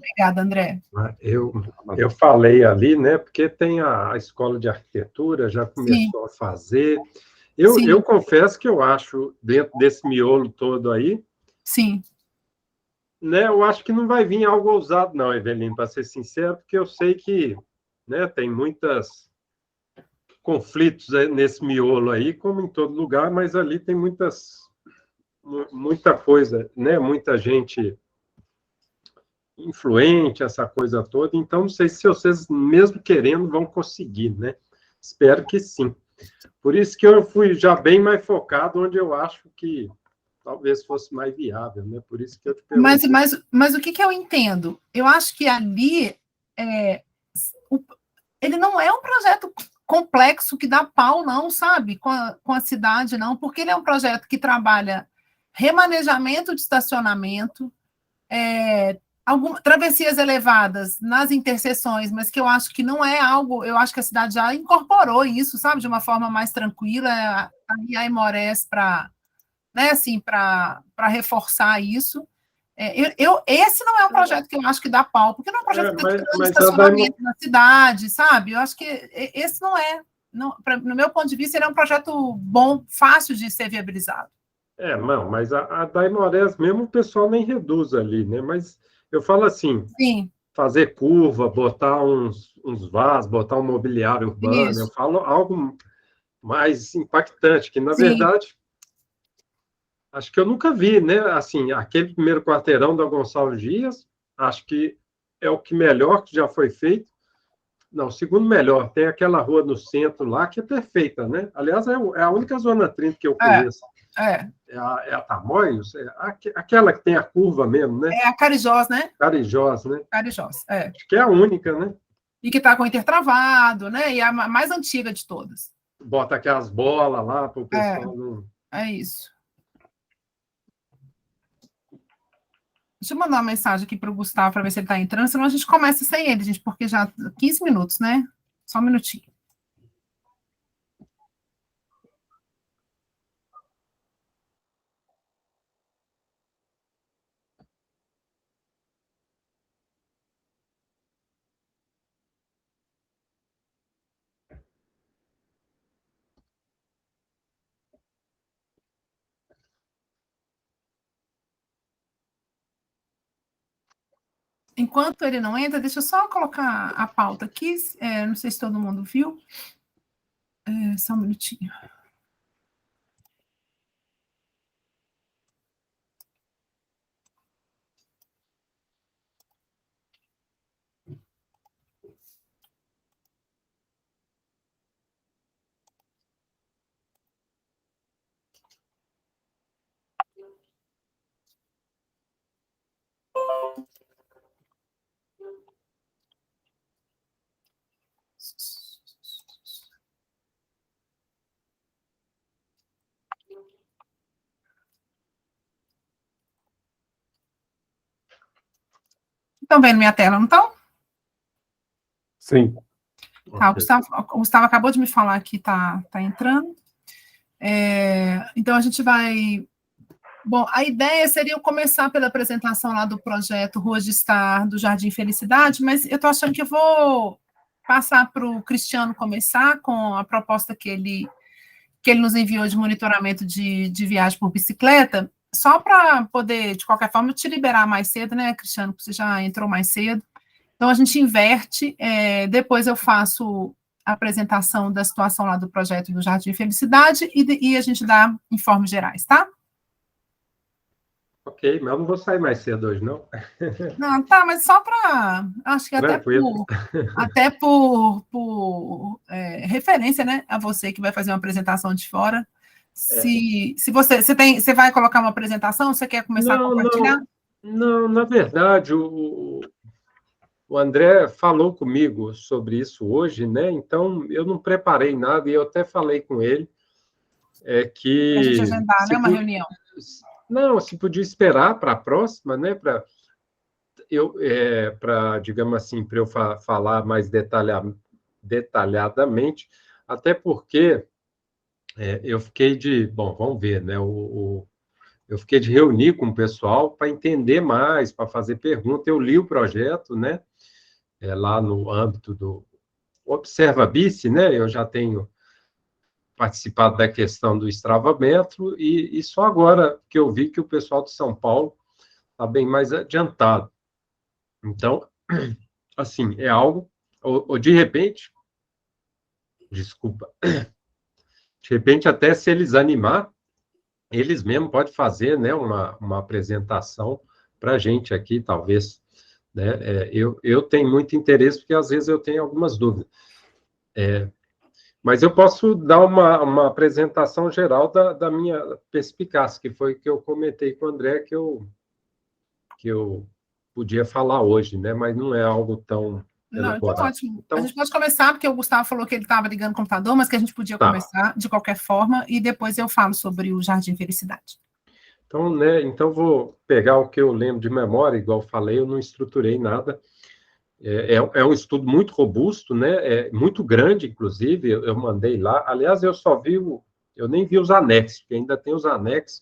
Obrigada, André. Eu falei ali, né, porque tem a escola de arquitetura, já começou a fazer. Eu confesso que eu acho, dentro desse miolo todo aí, sim, né, eu acho que não vai vir algo ousado, não, Evelino, para ser sincero, porque eu sei que, né, tem muitos conflitos nesse miolo aí, como em todo lugar, mas ali tem muita coisa, né, muita gente influente, essa coisa toda, então não sei se vocês, mesmo querendo, vão conseguir, né? Espero que sim. Por isso que eu fui já bem mais focado onde eu acho que talvez fosse mais viável, né? Por isso que eu te perguntei. Mas o que eu entendo? Eu acho que ali ele não é um projeto complexo que dá pau, não, sabe? Com a cidade, não, porque ele é um projeto que trabalha remanejamento de estacionamento, travessias elevadas nas interseções, mas que eu acho que não é algo, eu acho que a cidade já incorporou isso, sabe, de uma forma mais tranquila, a Aimorés para, né, assim, para reforçar isso. Esse não é um projeto que eu acho que dá pau, porque não é um projeto que está tirando estacionamento na cidade, sabe? Eu acho que esse não é. Não, no meu ponto de vista, ele é um projeto bom, fácil de ser viabilizado. Não, mas a Daimorés mesmo o pessoal nem reduz ali, né? Mas eu falo assim, sim, fazer curva, botar uns vasos, botar um mobiliário urbano, isso. eu falo algo mais impactante, que na Sim. verdade acho que eu nunca vi, né? Assim, aquele primeiro quarteirão da Gonçalves Dias, acho que é o que melhor que já foi feito. Não, segundo melhor, tem aquela rua no centro lá que é perfeita, né? Aliás, é a única zona 30 que eu conheço. É a Tamoios, aquela que tem a curva mesmo, né? É a Carijós, né? Carijós, né? Carijós, Acho que é a única, né? E que está com intertravado, né? E é a mais antiga de todas. Bota aquelas bolas lá para o pessoal não... É isso. Deixa eu mandar uma mensagem aqui para o Gustavo para ver se ele está entrando, senão a gente começa sem ele, gente, porque já 15 minutos, né? Só um minutinho. Enquanto ele não entra, deixa eu só colocar a pauta aqui. Não sei se todo mundo viu. Só um minutinho. Estão vendo minha tela, não estão? Sim. Tá, o Gustavo acabou de me falar que está entrando. Então, a gente vai... Bom, a ideia seria eu começar pela apresentação lá do projeto Ruas de Estar, do Jardim Felicidade, mas eu estou achando que eu vou passar para o Cristiano começar com a proposta que ele nos enviou de monitoramento de viagem por bicicleta, só para poder, de qualquer forma, te liberar mais cedo, né, Cristiano, porque você já entrou mais cedo. Então, a gente inverte, depois eu faço a apresentação da situação lá do projeto do Jardim Felicidade e a gente dá informes gerais, tá? Ok, mas eu não vou sair mais cedo hoje, não. Não, tá, mas só para... Acho que Tranquilo. até por referência, né, a você que vai fazer uma apresentação de fora. Se você vai colocar uma apresentação, você quer começar a compartilhar? Não, na verdade, o André falou comigo sobre isso hoje, né? Então, eu não preparei nada e eu até falei com ele que... Para a gente agendar, né, uma reunião. Não, se podia esperar para a próxima, né? Para, digamos assim, para eu falar mais detalhadamente, até porque eu fiquei de... Bom, vamos ver, né? Eu eu fiquei de reunir com o pessoal para entender mais, para fazer pergunta. Eu li o projeto, né? Lá no âmbito do Observa Bice, né? Eu já tenho participado da questão do estravamento, e só agora que eu vi que o pessoal de São Paulo está bem mais adiantado. Então, assim, é algo, ou de repente, desculpa, de repente até se eles animar, eles mesmos podem fazer, né, uma apresentação para a gente aqui, talvez, né? Eu tenho muito interesse, porque às vezes eu tenho algumas dúvidas. Mas eu posso dar uma apresentação geral da minha perspicácia, que foi que eu comentei com o André, que eu podia falar hoje, né? Mas não é algo tão Não, então elaborado. ótimo. Então, A gente pode começar, porque o Gustavo falou que ele estava ligando o computador, mas que a gente podia tá. começar de qualquer forma, e depois eu falo sobre o Jardim Felicidade. Então, né, então vou pegar o que eu lembro de memória, igual eu falei, eu não estruturei nada. É um estudo muito robusto, né? É muito grande, inclusive, eu mandei lá. Aliás, eu só vi, eu nem vi os anexos, porque ainda tem os anexos,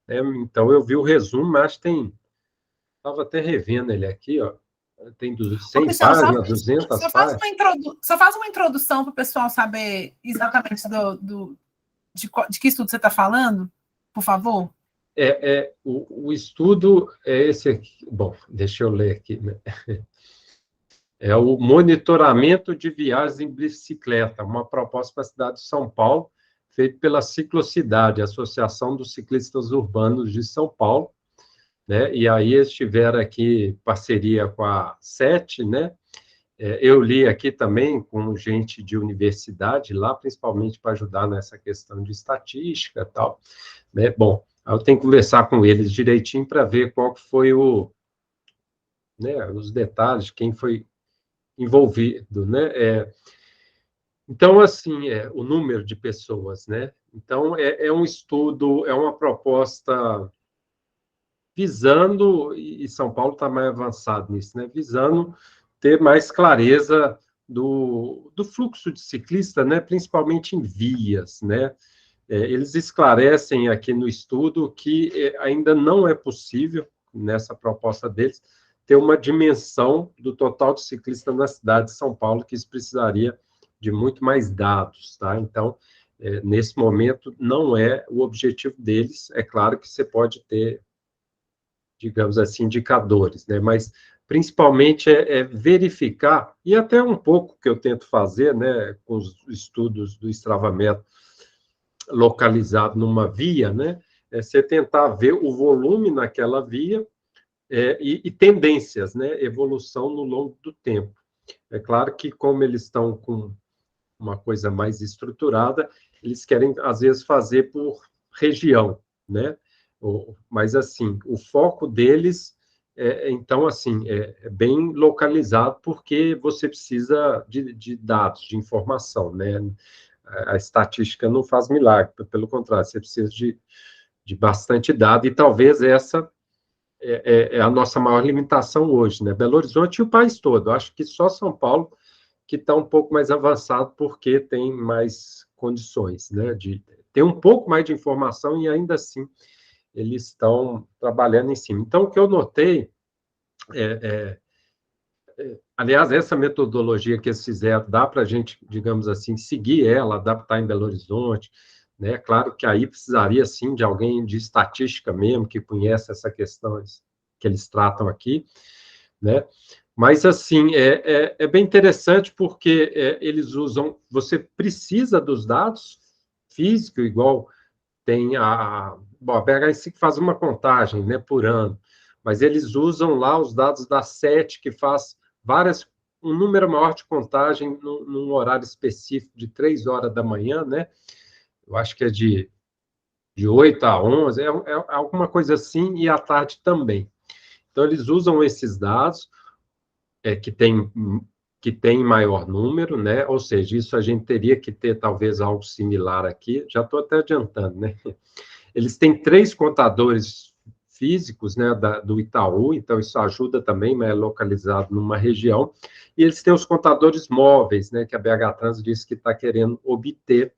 né? Então eu vi o resumo, mas estava até revendo ele aqui, ó. Tem 100 Cristiano, páginas, 200 páginas. só faz uma introdução para o pessoal saber exatamente de que estudo você está falando, por favor. O estudo é esse aqui. Bom, deixa eu ler aqui, né? É o monitoramento de viagens em bicicleta, uma proposta para a cidade de São Paulo, feito pela Ciclocidade, Associação dos Ciclistas Urbanos de São Paulo, né? E aí eles tiveram aqui parceria com a SET, né? Eu li aqui também com gente de universidade lá, principalmente para ajudar nessa questão de estatística e tal, né? Bom, eu tenho que conversar com eles direitinho para ver qual que foi né, os detalhes, quem foi envolvido, né? Então, assim, o número de pessoas, né? Então, é um estudo, é uma proposta visando, e São Paulo está mais avançado nisso, né? Visando ter mais clareza do fluxo de ciclista, né? Principalmente em vias, né? Eles esclarecem aqui no estudo que ainda não é possível, nessa proposta deles, ter uma dimensão do total de ciclistas na cidade de São Paulo, que isso precisaria de muito mais dados, tá? Então, nesse momento, não é o objetivo deles. É claro que você pode ter, digamos assim, indicadores, né? Mas, principalmente, verificar, e até um pouco que eu tento fazer, né, com os estudos do estravamento localizado numa via, né? Você tentar ver o volume naquela via e tendências, né? Evolução no longo do tempo. É claro que, como eles estão com uma coisa mais estruturada, eles querem, às vezes, fazer por região, né? Mas, assim, o foco deles então, assim, é bem localizado, porque você precisa de dados, de informação, né? A estatística não faz milagre, pelo contrário, você precisa de bastante dado, e talvez essa é a nossa maior limitação hoje, né? Belo Horizonte e o país todo. Acho que só São Paulo que está um pouco mais avançado, porque tem mais condições, né? De ter um pouco mais de informação, e ainda assim eles estão trabalhando em cima. Então, o que eu notei aliás, essa metodologia que eles fizeram, dá para a gente, digamos assim, seguir ela, adaptar em Belo Horizonte, né? Claro que aí precisaria, sim, de alguém de estatística mesmo, que conhece essa questão que eles tratam aqui, né? Mas, assim, é bem interessante, porque eles usam... Você precisa dos dados físicos, igual tem bom, a BHS que faz uma contagem, né, por ano, mas eles usam lá os dados da SET, que faz um número maior de contagem num horário específico de 3 horas da manhã, né? Eu acho que é de 8 a 11, alguma coisa assim, e à tarde também. Então, eles usam esses dados, que tem maior número, né? Ou seja, isso a gente teria que ter talvez algo similar aqui. Já estou até adiantando, né? Eles têm 3 contadores físicos, né, do Itaú, então isso ajuda também, mas é localizado numa região. E eles têm os contadores móveis, né, que a BH Trans disse que está querendo obter,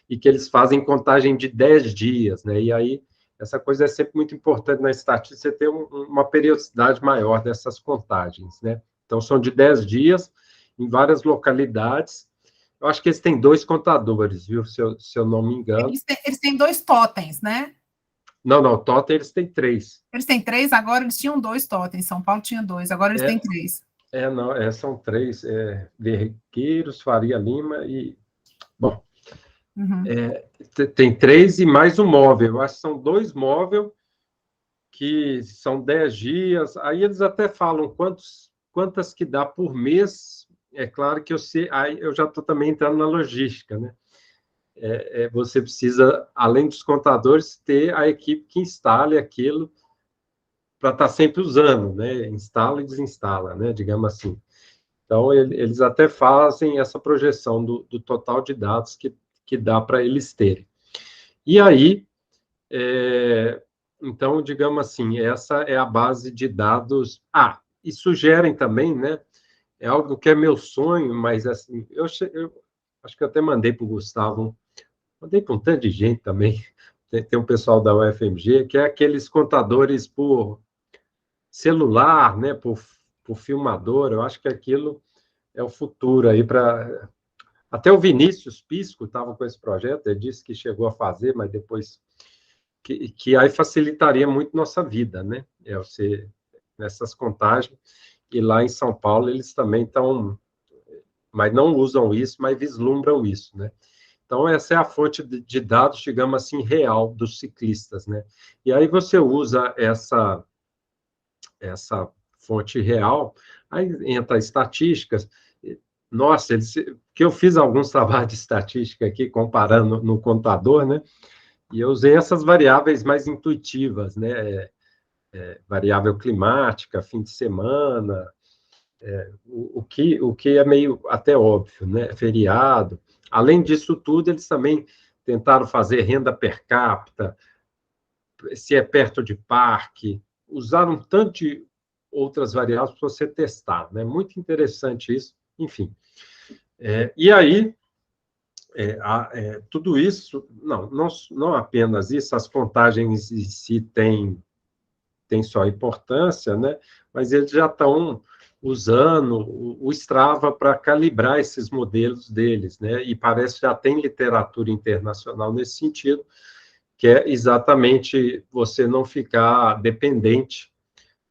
e que eles fazem contagem de 10 dias, né? E aí essa coisa é sempre muito importante na estatística, você ter uma periodicidade maior dessas contagens, né? Então, são de 10 dias, em várias localidades. Eu acho que eles têm 2 contadores, viu? Se eu não me engano. Eles têm 2 totens, né? Não, totem eles têm 3. Eles têm 3, agora eles tinham 2 totens. São Paulo tinha 2, agora eles têm 3. Não, são 3. Vergueiros, Faria Lima e... Bom, tem 3 e mais um móvel. Eu acho que são 2 móveis que são 10 dias. Aí eles até falam quantas que dá por mês. É claro que eu sei, aí eu já estou também entrando na logística, né? Você precisa, além dos contadores, ter a equipe que instale aquilo para estar sempre usando, né? Instala e desinstala, né? Digamos assim. Então, eles até fazem essa projeção do total de dados que dá para eles terem. E aí, então, digamos assim, essa é a base de dados. E sugerem também, né? É algo que é meu sonho, mas assim, eu acho que eu até mandei para o Gustavo, mandei para um tanto de gente também. Tem um pessoal da UFMG, que é aqueles contadores por celular, né? Por filmador. Eu acho que aquilo é o futuro aí para... Até o Vinícius Pisco estava com esse projeto, ele disse que chegou a fazer, mas depois... Que aí facilitaria muito nossa vida, né? Você, nessas contagens, e lá em São Paulo eles também estão... Mas não usam isso, mas vislumbram isso, né? Então, essa é a fonte de dados, digamos assim, real dos ciclistas, né? E aí você usa essa fonte real, aí entra estatísticas. Nossa, que eu fiz alguns trabalhos de estatística aqui, comparando no contador, né? E eu usei essas variáveis mais intuitivas, né? Variável climática, fim de semana, o que é meio até óbvio, né? Feriado. Além disso tudo, eles também tentaram fazer renda per capita, se é perto de parque, usaram um tanto de outras variáveis para você testar, né? Muito interessante isso, enfim. E aí, tudo isso, não apenas isso, as contagens em si têm sua importância, né? Mas eles já estão usando o Strava para calibrar esses modelos deles, né? E parece que já tem literatura internacional nesse sentido, que é exatamente você não ficar dependente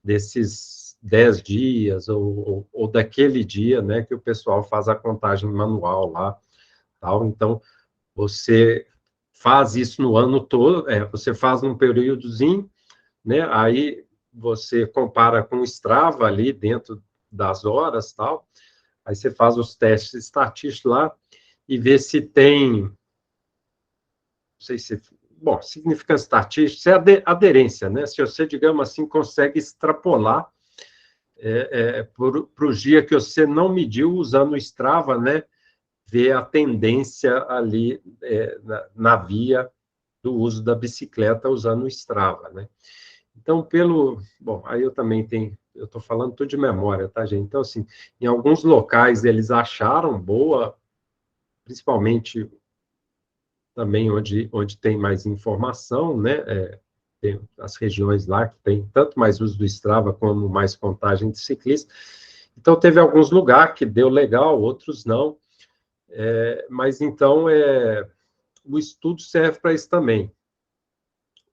desses 10 dias ou daquele dia, né, que o pessoal faz a contagem manual lá, tal. Então, você faz isso no ano todo, você faz num períodozinho, né, aí você compara com o Strava ali dentro das horas, tal, aí você faz os testes estatísticos lá e vê se tem, não sei se... Bom, significância estatística é aderência, né? Se você, digamos assim, consegue extrapolar para o dia que você não mediu usando o Strava, né? Ver a tendência ali na via do uso da bicicleta usando o Strava, né? Então, bom, aí eu também eu estou falando tudo de memória, tá, gente? Então, assim, em alguns locais eles acharam boa, principalmente também onde tem mais informação, né? Tem as regiões lá que tem tanto mais uso do Strava como mais contagem de ciclistas. Então, teve alguns lugares que deu legal, outros não. Mas, então, o estudo serve para isso também.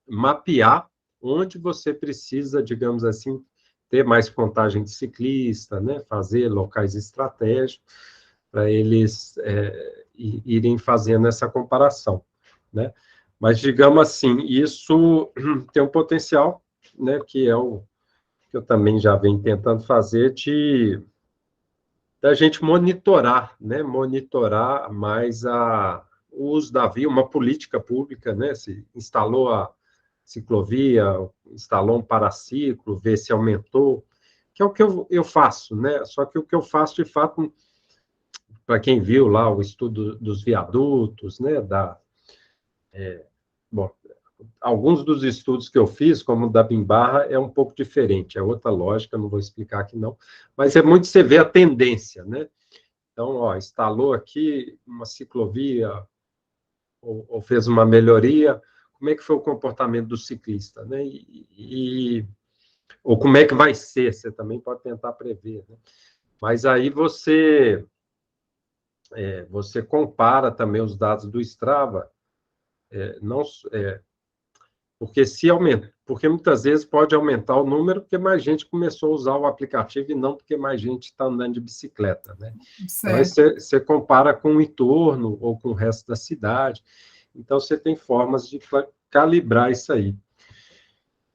Mapear onde você precisa, digamos assim, ter mais contagem de ciclista, né? Fazer locais estratégicos para eles irem fazendo essa comparação, né? Mas, digamos assim, isso tem um potencial, né, que é o que eu também já venho tentando fazer, da gente monitorar, né, monitorar mais o uso da via, uma política pública, né, se instalou a ciclovia, instalou um paraciclo, ver se aumentou, que é o que eu faço, né, só que o que eu faço, de fato, para quem viu lá o estudo dos viadutos, né, bom, alguns dos estudos que eu fiz, como o da Bimbarra, é um pouco diferente, é outra lógica, não vou explicar aqui não, mas é muito você ver a tendência, né? Então, instalou aqui uma ciclovia, ou fez uma melhoria, como é que foi o comportamento do ciclista, né? Ou como é que vai ser, você também pode tentar prever, né? Mas aí você compara também os dados do Strava, não, porque se aumenta, porque muitas vezes pode aumentar o número porque mais gente começou a usar o aplicativo e não porque mais gente está andando de bicicleta, né? Então, aí Certo. você compara com o entorno ou com o resto da cidade. Então, você tem formas de calibrar isso aí.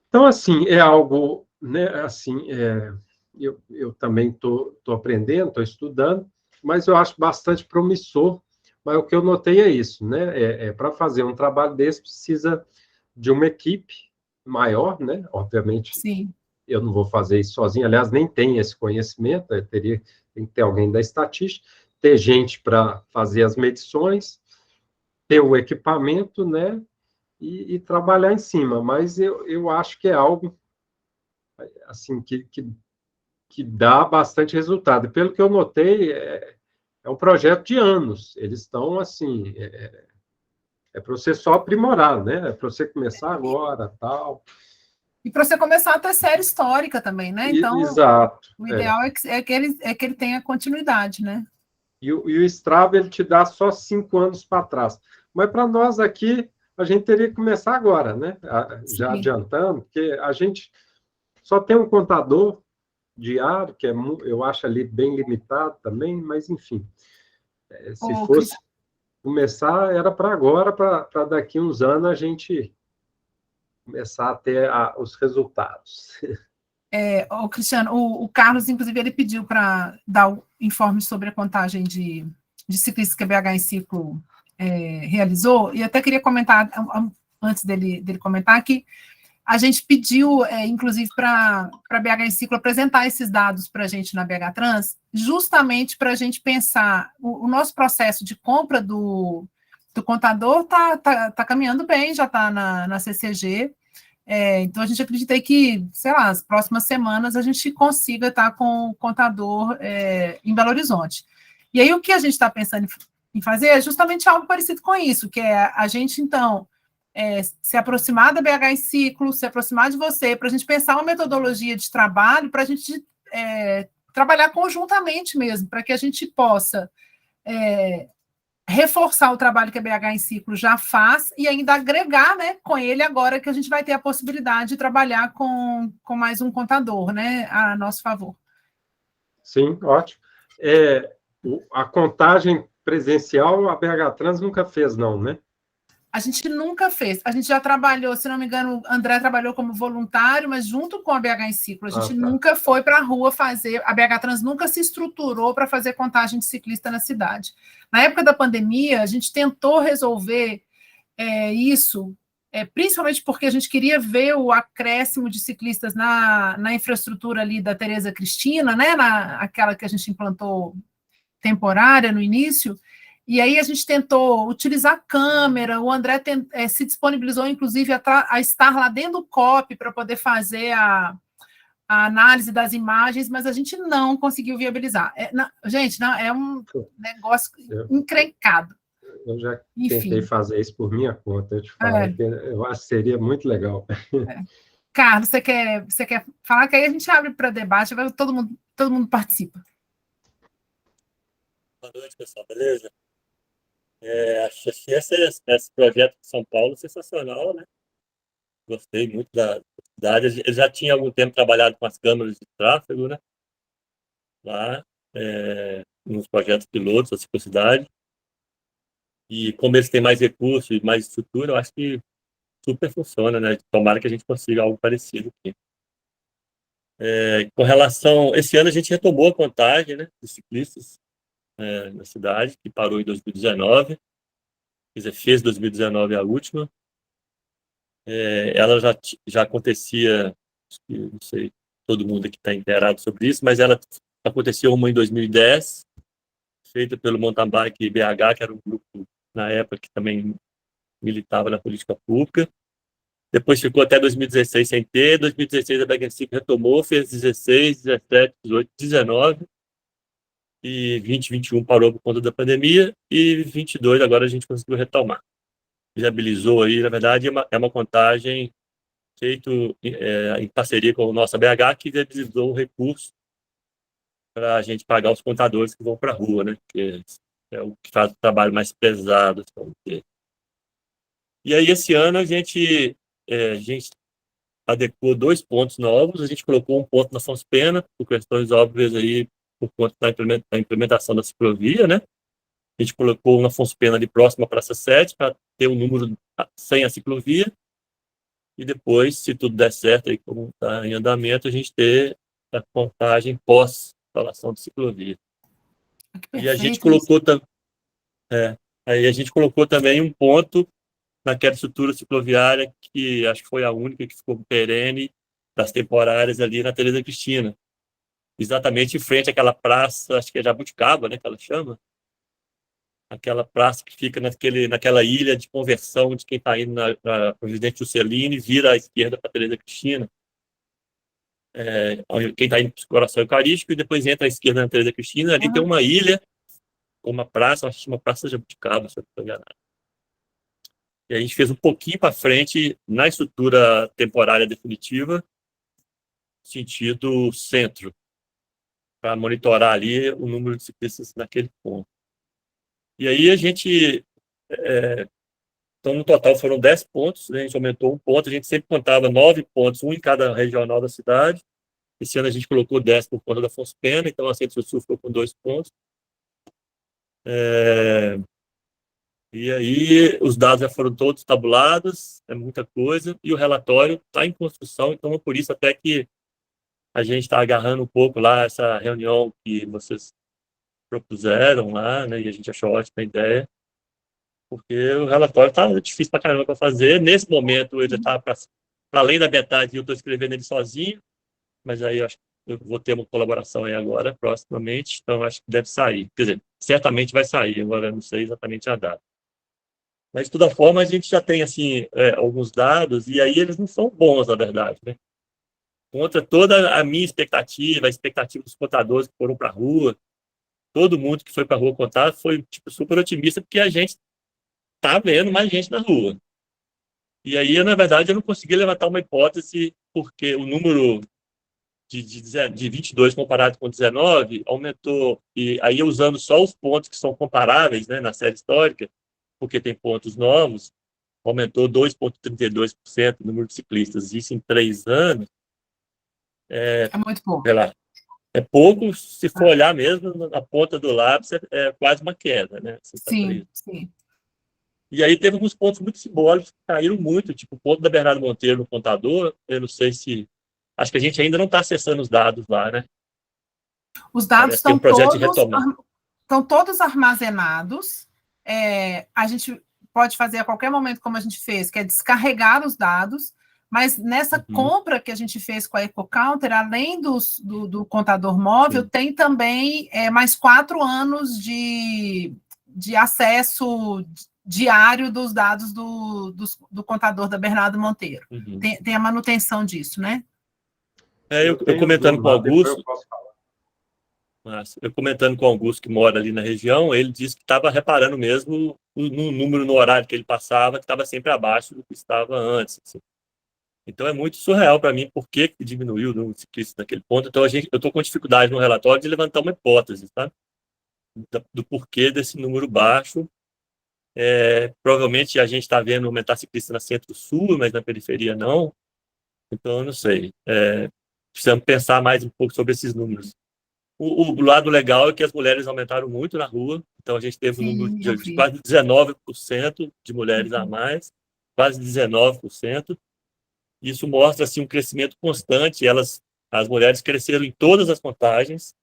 Então, assim, é algo, né, assim, eu também estou aprendendo, estou estudando, mas eu acho bastante promissor. Mas o que eu notei é isso, né? Para fazer um trabalho desse, precisa de uma equipe maior, né? Obviamente, Sim. eu não vou fazer isso sozinho, aliás, nem tenho esse conhecimento, tem que ter alguém da estatística, ter gente para fazer as medições, ter o equipamento, né? E trabalhar em cima, mas eu acho que é algo assim que dá bastante resultado. Pelo que eu notei, é um projeto de anos. Eles estão assim, para você só aprimorar, né? É para você começar agora, tal. E para você começar a ter série histórica também, né? Então, Exato. o ideal é que ele tenha continuidade, né? E o Strava, ele te dá só 5 anos para trás. Mas para nós aqui, a gente teria que começar agora, né? Já Sim. adiantando, porque a gente só tem um contador diário, que eu acho ali bem limitado também, mas enfim, se Ô, fosse começar, era para agora, para daqui uns anos a gente começar a ter os resultados. Cristiano, o Carlos, inclusive, ele pediu para dar o informe sobre a contagem de ciclistas que a BH em Ciclo realizou, e até queria comentar, antes dele comentar, que a gente pediu, inclusive, para a BH em Ciclo apresentar esses dados para a gente na BH Trans, justamente para a gente pensar o nosso processo de compra do contador tá caminhando bem, já está na CCG. Então, a gente acredita que, sei lá, as próximas semanas a gente consiga estar com o contador em Belo Horizonte. E aí, o que a gente está pensando em fazer é justamente algo parecido com isso, que é a gente, então, se aproximar da BH em Ciclo, se aproximar de você, para a gente pensar uma metodologia de trabalho, para a gente trabalhar conjuntamente mesmo, para que a gente possa reforçar o trabalho que a BH em Ciclo já faz e ainda agregar, né, com ele agora que a gente vai ter a possibilidade de trabalhar com mais um contador, né, a nosso favor. Sim, ótimo. A contagem presencial, a BH Trans nunca fez, não, né? A gente nunca fez. A gente já trabalhou, se não me engano, o André trabalhou como voluntário, mas junto com a BH em Ciclo. A gente nunca foi para a rua fazer. A BH Trans nunca se estruturou para fazer contagem de ciclista na cidade. Na época da pandemia, a gente tentou resolver isso, principalmente porque a gente queria ver o acréscimo de ciclistas na infraestrutura ali da Tereza Cristina, né? Aquela que a gente implantou temporária no início. E aí a gente tentou utilizar câmera, o André se disponibilizou, inclusive, a estar lá dentro do COP para poder fazer a análise das imagens, mas a gente não conseguiu viabilizar. Gente, não, é um negócio encrencado. Eu já tentei Enfim. fazer isso por minha conta, eu te falo, que eu acho que seria muito legal. Carlos, você quer falar que aí a gente abre para debate, todo mundo participa. Boa noite, pessoal, beleza? Achei esse projeto de São Paulo sensacional, né? Gostei muito da cidade. Eu já tinha há algum tempo trabalhado com as câmeras de tráfego, né? Lá, nos projetos pilotos da ciclocidade. E como eles têm mais recursos e mais estrutura, eu acho que super funciona, né? Tomara que a gente consiga algo parecido aqui. Com relação... Esse ano a gente retomou a contagem, né, de ciclistas na cidade, que parou em 2019. Quer dizer, fez 2019 a última. Ela já acontecia, não sei, todo mundo aqui está inteirado sobre isso, mas ela aconteceu uma em 2010, feita pelo Mountain Bike BH, que era um grupo, na época, que também militava na política pública. Depois ficou até 2016 sem ter. 2016 a BH retomou, fez 16, 17, 18, 19. E 2021 parou por conta da pandemia. E 22 agora a gente conseguiu retomar. viabilizou aí, na verdade, é uma contagem feita em parceria com o nosso BH, que viabilizou o recurso para a gente pagar os contadores que vão para a rua, né? Que é o que faz o trabalho mais pesado. E aí, esse ano, a gente adequou 2 pontos novos, a gente colocou um ponto na Afonso Pena, por questões óbvias aí, por conta da implementação da ciclovia, né? A gente colocou uma Afonso Pena ali próxima à Praça 7, para ter um número sem a ciclovia, e depois, se tudo der certo, aí, como está em andamento, a gente ter a contagem pós-instalação de ciclovia. E a gente colocou, aí a gente colocou também um ponto naquela estrutura cicloviária que acho que foi a única que ficou perene das temporárias ali na Tereza Cristina. Exatamente em frente àquela praça, acho que é Jabuticaba, né, que ela chama. Aquela praça que fica naquela ilha de conversão de quem está indo na Presidente Juscelino e vira à esquerda para Tereza Cristina. Quem está indo para o Coração Eucarístico e depois entra à esquerda na Tereza Cristina. Ali tem uma ilha, uma praça, acho que uma praça Jabuticaba, se eu não estou enganado. E a gente fez um pouquinho para frente na estrutura temporária definitiva, sentido centro, para monitorar ali o número de ciclistas naquele ponto. E aí a gente... então, no total foram 10 pontos, a gente aumentou um ponto, a gente sempre contava 9 pontos, um em cada regional da cidade. Esse ano a gente colocou 10 por conta da Afonso Pena, então a Centro-Sul ficou com 2 pontos. E aí os dados já foram todos tabulados, é muita coisa, e o relatório está em construção, então é por isso até que a gente está agarrando um pouco lá essa reunião que vocês propuseram lá, né, e a gente achou ótima a ideia, porque o relatório está difícil para caramba para fazer. Nesse momento ele está para além da metade e eu estou escrevendo ele sozinho, mas aí eu acho que eu vou ter uma colaboração aí agora, proximamente, então acho que deve sair. Quer dizer, certamente vai sair, agora eu não sei exatamente a data. Mas, de toda forma, a gente já tem assim, alguns dados, e aí eles não são bons, na verdade, né? Contra toda a minha expectativa, a expectativa dos contadores que foram para a rua, todo mundo que foi para a rua contar foi tipo, super otimista, porque a gente está vendo mais gente na rua. E aí, na verdade, eu não consegui levantar uma hipótese, porque o número de 22 comparado com 19 aumentou, e aí usando só os pontos que são comparáveis, né, na série histórica, porque tem pontos novos, aumentou 2,32% o número de ciclistas. Isso em 3 anos É muito pouco. Sei lá, é pouco, se for olhar mesmo na ponta do lápis, é quase uma queda, né? Sim, sim. E aí teve alguns pontos muito simbólicos que caíram muito, tipo o ponto da Bernardo Monteiro no contador, eu não sei se... Acho que a gente ainda não está acessando os dados lá, né? Os dados estão todos armazenados. A gente pode fazer a qualquer momento, como a gente fez, que é descarregar os dados, mas nessa compra que a gente fez com a EcoCounter, além do contador móvel, tem também mais 4 anos de acesso diário dos dados do contador da Bernardo Monteiro. Tem a manutenção disso, né? Eu comentando com o Augusto, eu comentando com o Augusto, que mora ali na região, ele disse que estava reparando mesmo no número, no horário que ele passava, que estava sempre abaixo do que estava antes. Assim. Então é muito surreal para mim por que diminuiu o número de ciclistas naquele ponto. Então eu estou com dificuldade no relatório de levantar uma hipótese, tá? Do porquê desse número baixo. Provavelmente a gente está vendo aumentar ciclistas na Centro-Sul, mas na periferia não. Então eu não sei. Precisamos pensar mais um pouco sobre esses números. O lado legal é que as mulheres aumentaram muito na rua, então a gente teve um número de quase 19% de mulheres a mais, quase 19%. Isso mostra assim, um crescimento constante. As mulheres cresceram em todas as contagens,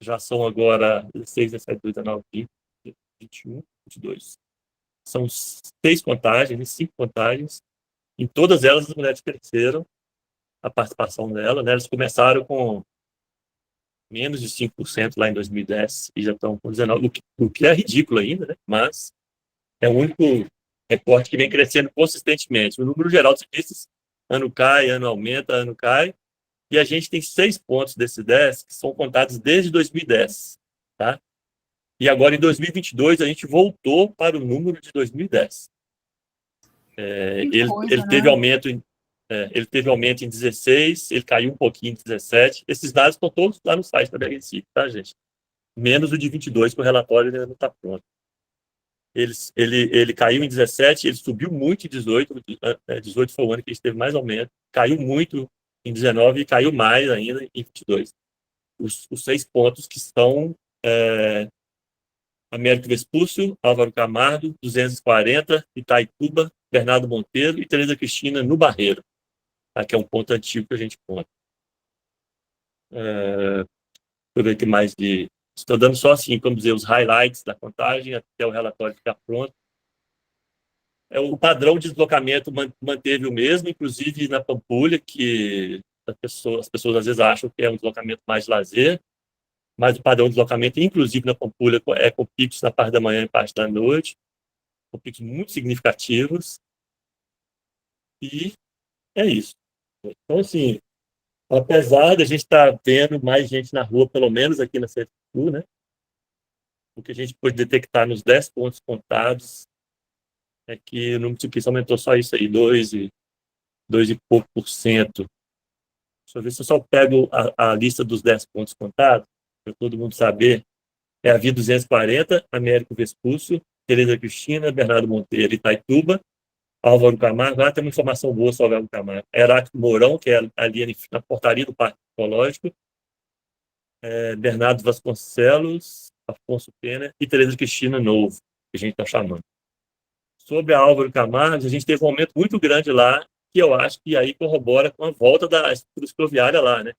já são agora 16, 17, 19, 20, 21, 22. São 6 contagens, 5 contagens. Em todas elas, as mulheres cresceram a participação dela. Né? Elas começaram com menos de 5% lá em 2010 e já estão com 19%, o que é ridículo ainda, né? Mas é o único recorte que vem crescendo consistentemente. O número geral de ciclistas, ano cai, ano aumenta, ano cai, e a gente tem 6 pontos desses 10 que são contados desde 2010, tá? E agora, em 2022, a gente voltou para o número de 2010. Ele teve aumento ele teve aumento em 16, ele caiu um pouquinho em 17. Esses dados estão todos lá no site da BHNSIC, tá, gente? Menos o de 22, que o relatório ainda não está pronto. Ele caiu em 17, ele subiu muito em 18. 18 foi o ano que ele teve mais aumento. Caiu muito em 19 e caiu mais ainda em 22. Os 6 pontos que são Américo Vespúcio, Álvaro Camargo, 240, Itaituba, Bernardo Monteiro e Tereza Cristina no Barreiro, tá? Que é um ponto antigo que a gente conta. Deixa eu ver o que mais de... Estou dando só assim, como dizer, os highlights da contagem até o relatório ficar pronto. O padrão de deslocamento manteve o mesmo, inclusive na Pampulha, que as pessoas às vezes acham que é um deslocamento mais de lazer, mas o padrão de deslocamento, inclusive na Pampulha, é com picos na parte da manhã e parte da noite, com picos muito significativos. E é isso. Então, assim, apesar de a gente estar vendo mais gente na rua, pelo menos aqui na Centro-Sul, né? O que a gente pôde detectar nos 10 pontos contados é que o número de ciclistas aumentou só isso aí, 2 e pouco por cento. Deixa eu ver se eu só pego a lista dos 10 pontos contados, para todo mundo saber. É a Via 240, Américo Vespúcio, Tereza Cristina, Bernardo Monteiro, Itaituba, Álvaro Camargo. Lá tem uma informação boa sobre Álvaro Camargo. Heráclito Mourão, que é ali na portaria do Parque Ecológico, Bernardo Vasconcelos, Afonso Pena e Tereza Cristina Novo, que a gente está chamando. Sobre a Álvaro Camargo, a gente teve um aumento muito grande lá, que eu acho que aí corrobora com a volta da estrutura cicloviária lá, né?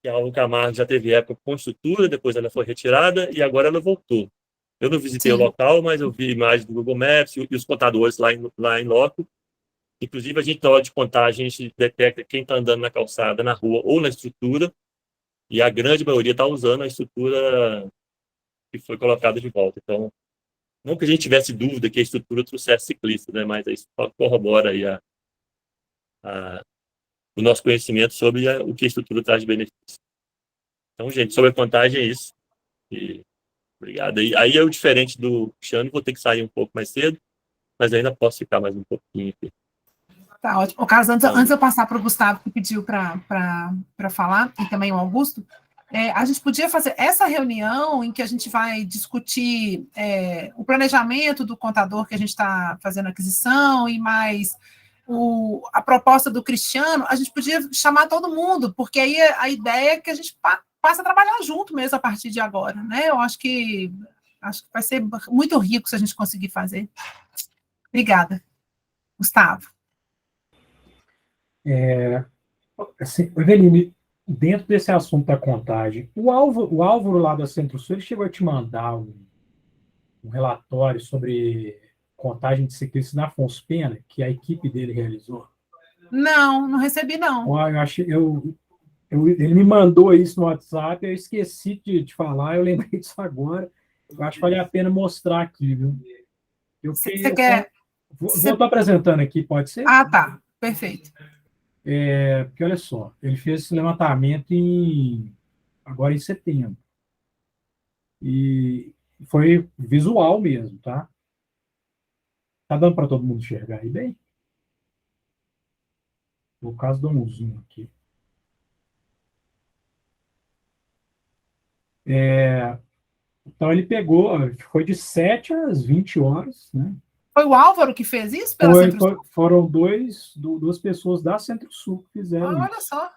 Que a Álvaro Camargo já teve época com estrutura, depois ela foi retirada e agora ela voltou. Eu não visitei o local, mas eu vi imagens do Google Maps e os contadores lá em loco. Inclusive, a gente, na hora de contar, a gente detecta quem está andando na calçada, na rua ou na estrutura, e a grande maioria está usando a estrutura que foi colocada de volta. Então, não que a gente tivesse dúvida que a estrutura trouxesse ciclistas, né? Mas isso só corrobora aí o nosso conhecimento sobre o que a estrutura traz de benefício. Então, gente, sobre a contagem é isso. E, obrigado. Aí eu, diferente do Cristiano, vou ter que sair um pouco mais cedo, mas ainda posso ficar mais um pouquinho aqui. Tá ótimo. O Carlos, antes de eu passar para o Gustavo, que pediu para falar, e também o Augusto, a gente podia fazer essa reunião em que a gente vai discutir o planejamento do contador que a gente está fazendo aquisição e mais a proposta do Cristiano, a gente podia chamar todo mundo, porque aí a ideia é que a gente passe a trabalhar junto mesmo a partir de agora, né? Eu acho que vai ser muito rico se a gente conseguir fazer. Obrigada. Gustavo. Assim, Eveline, dentro desse assunto da contagem, o Álvaro lá da Centro-Sul, ele chegou a te mandar um relatório sobre contagem de ciclistas na Afonso Pena, que a equipe dele realizou? Não recebi, não. Ele me mandou isso no WhatsApp, eu esqueci de falar, eu lembrei disso agora. Eu acho que vale a pena mostrar aqui, viu? Você quer... Vou estar apresentando aqui, pode ser? Ah, tá. Perfeito. Porque, olha só, ele fez esse levantamento agora em setembro. E foi visual mesmo, tá? Tá dando para todo mundo enxergar aí bem? No caso, dou um zoom aqui. Então, ele pegou, foi de 7 às 20 horas, né? Foi o Álvaro que fez isso? Foram duas pessoas da Centro-Sul que fizeram isso. Olha só.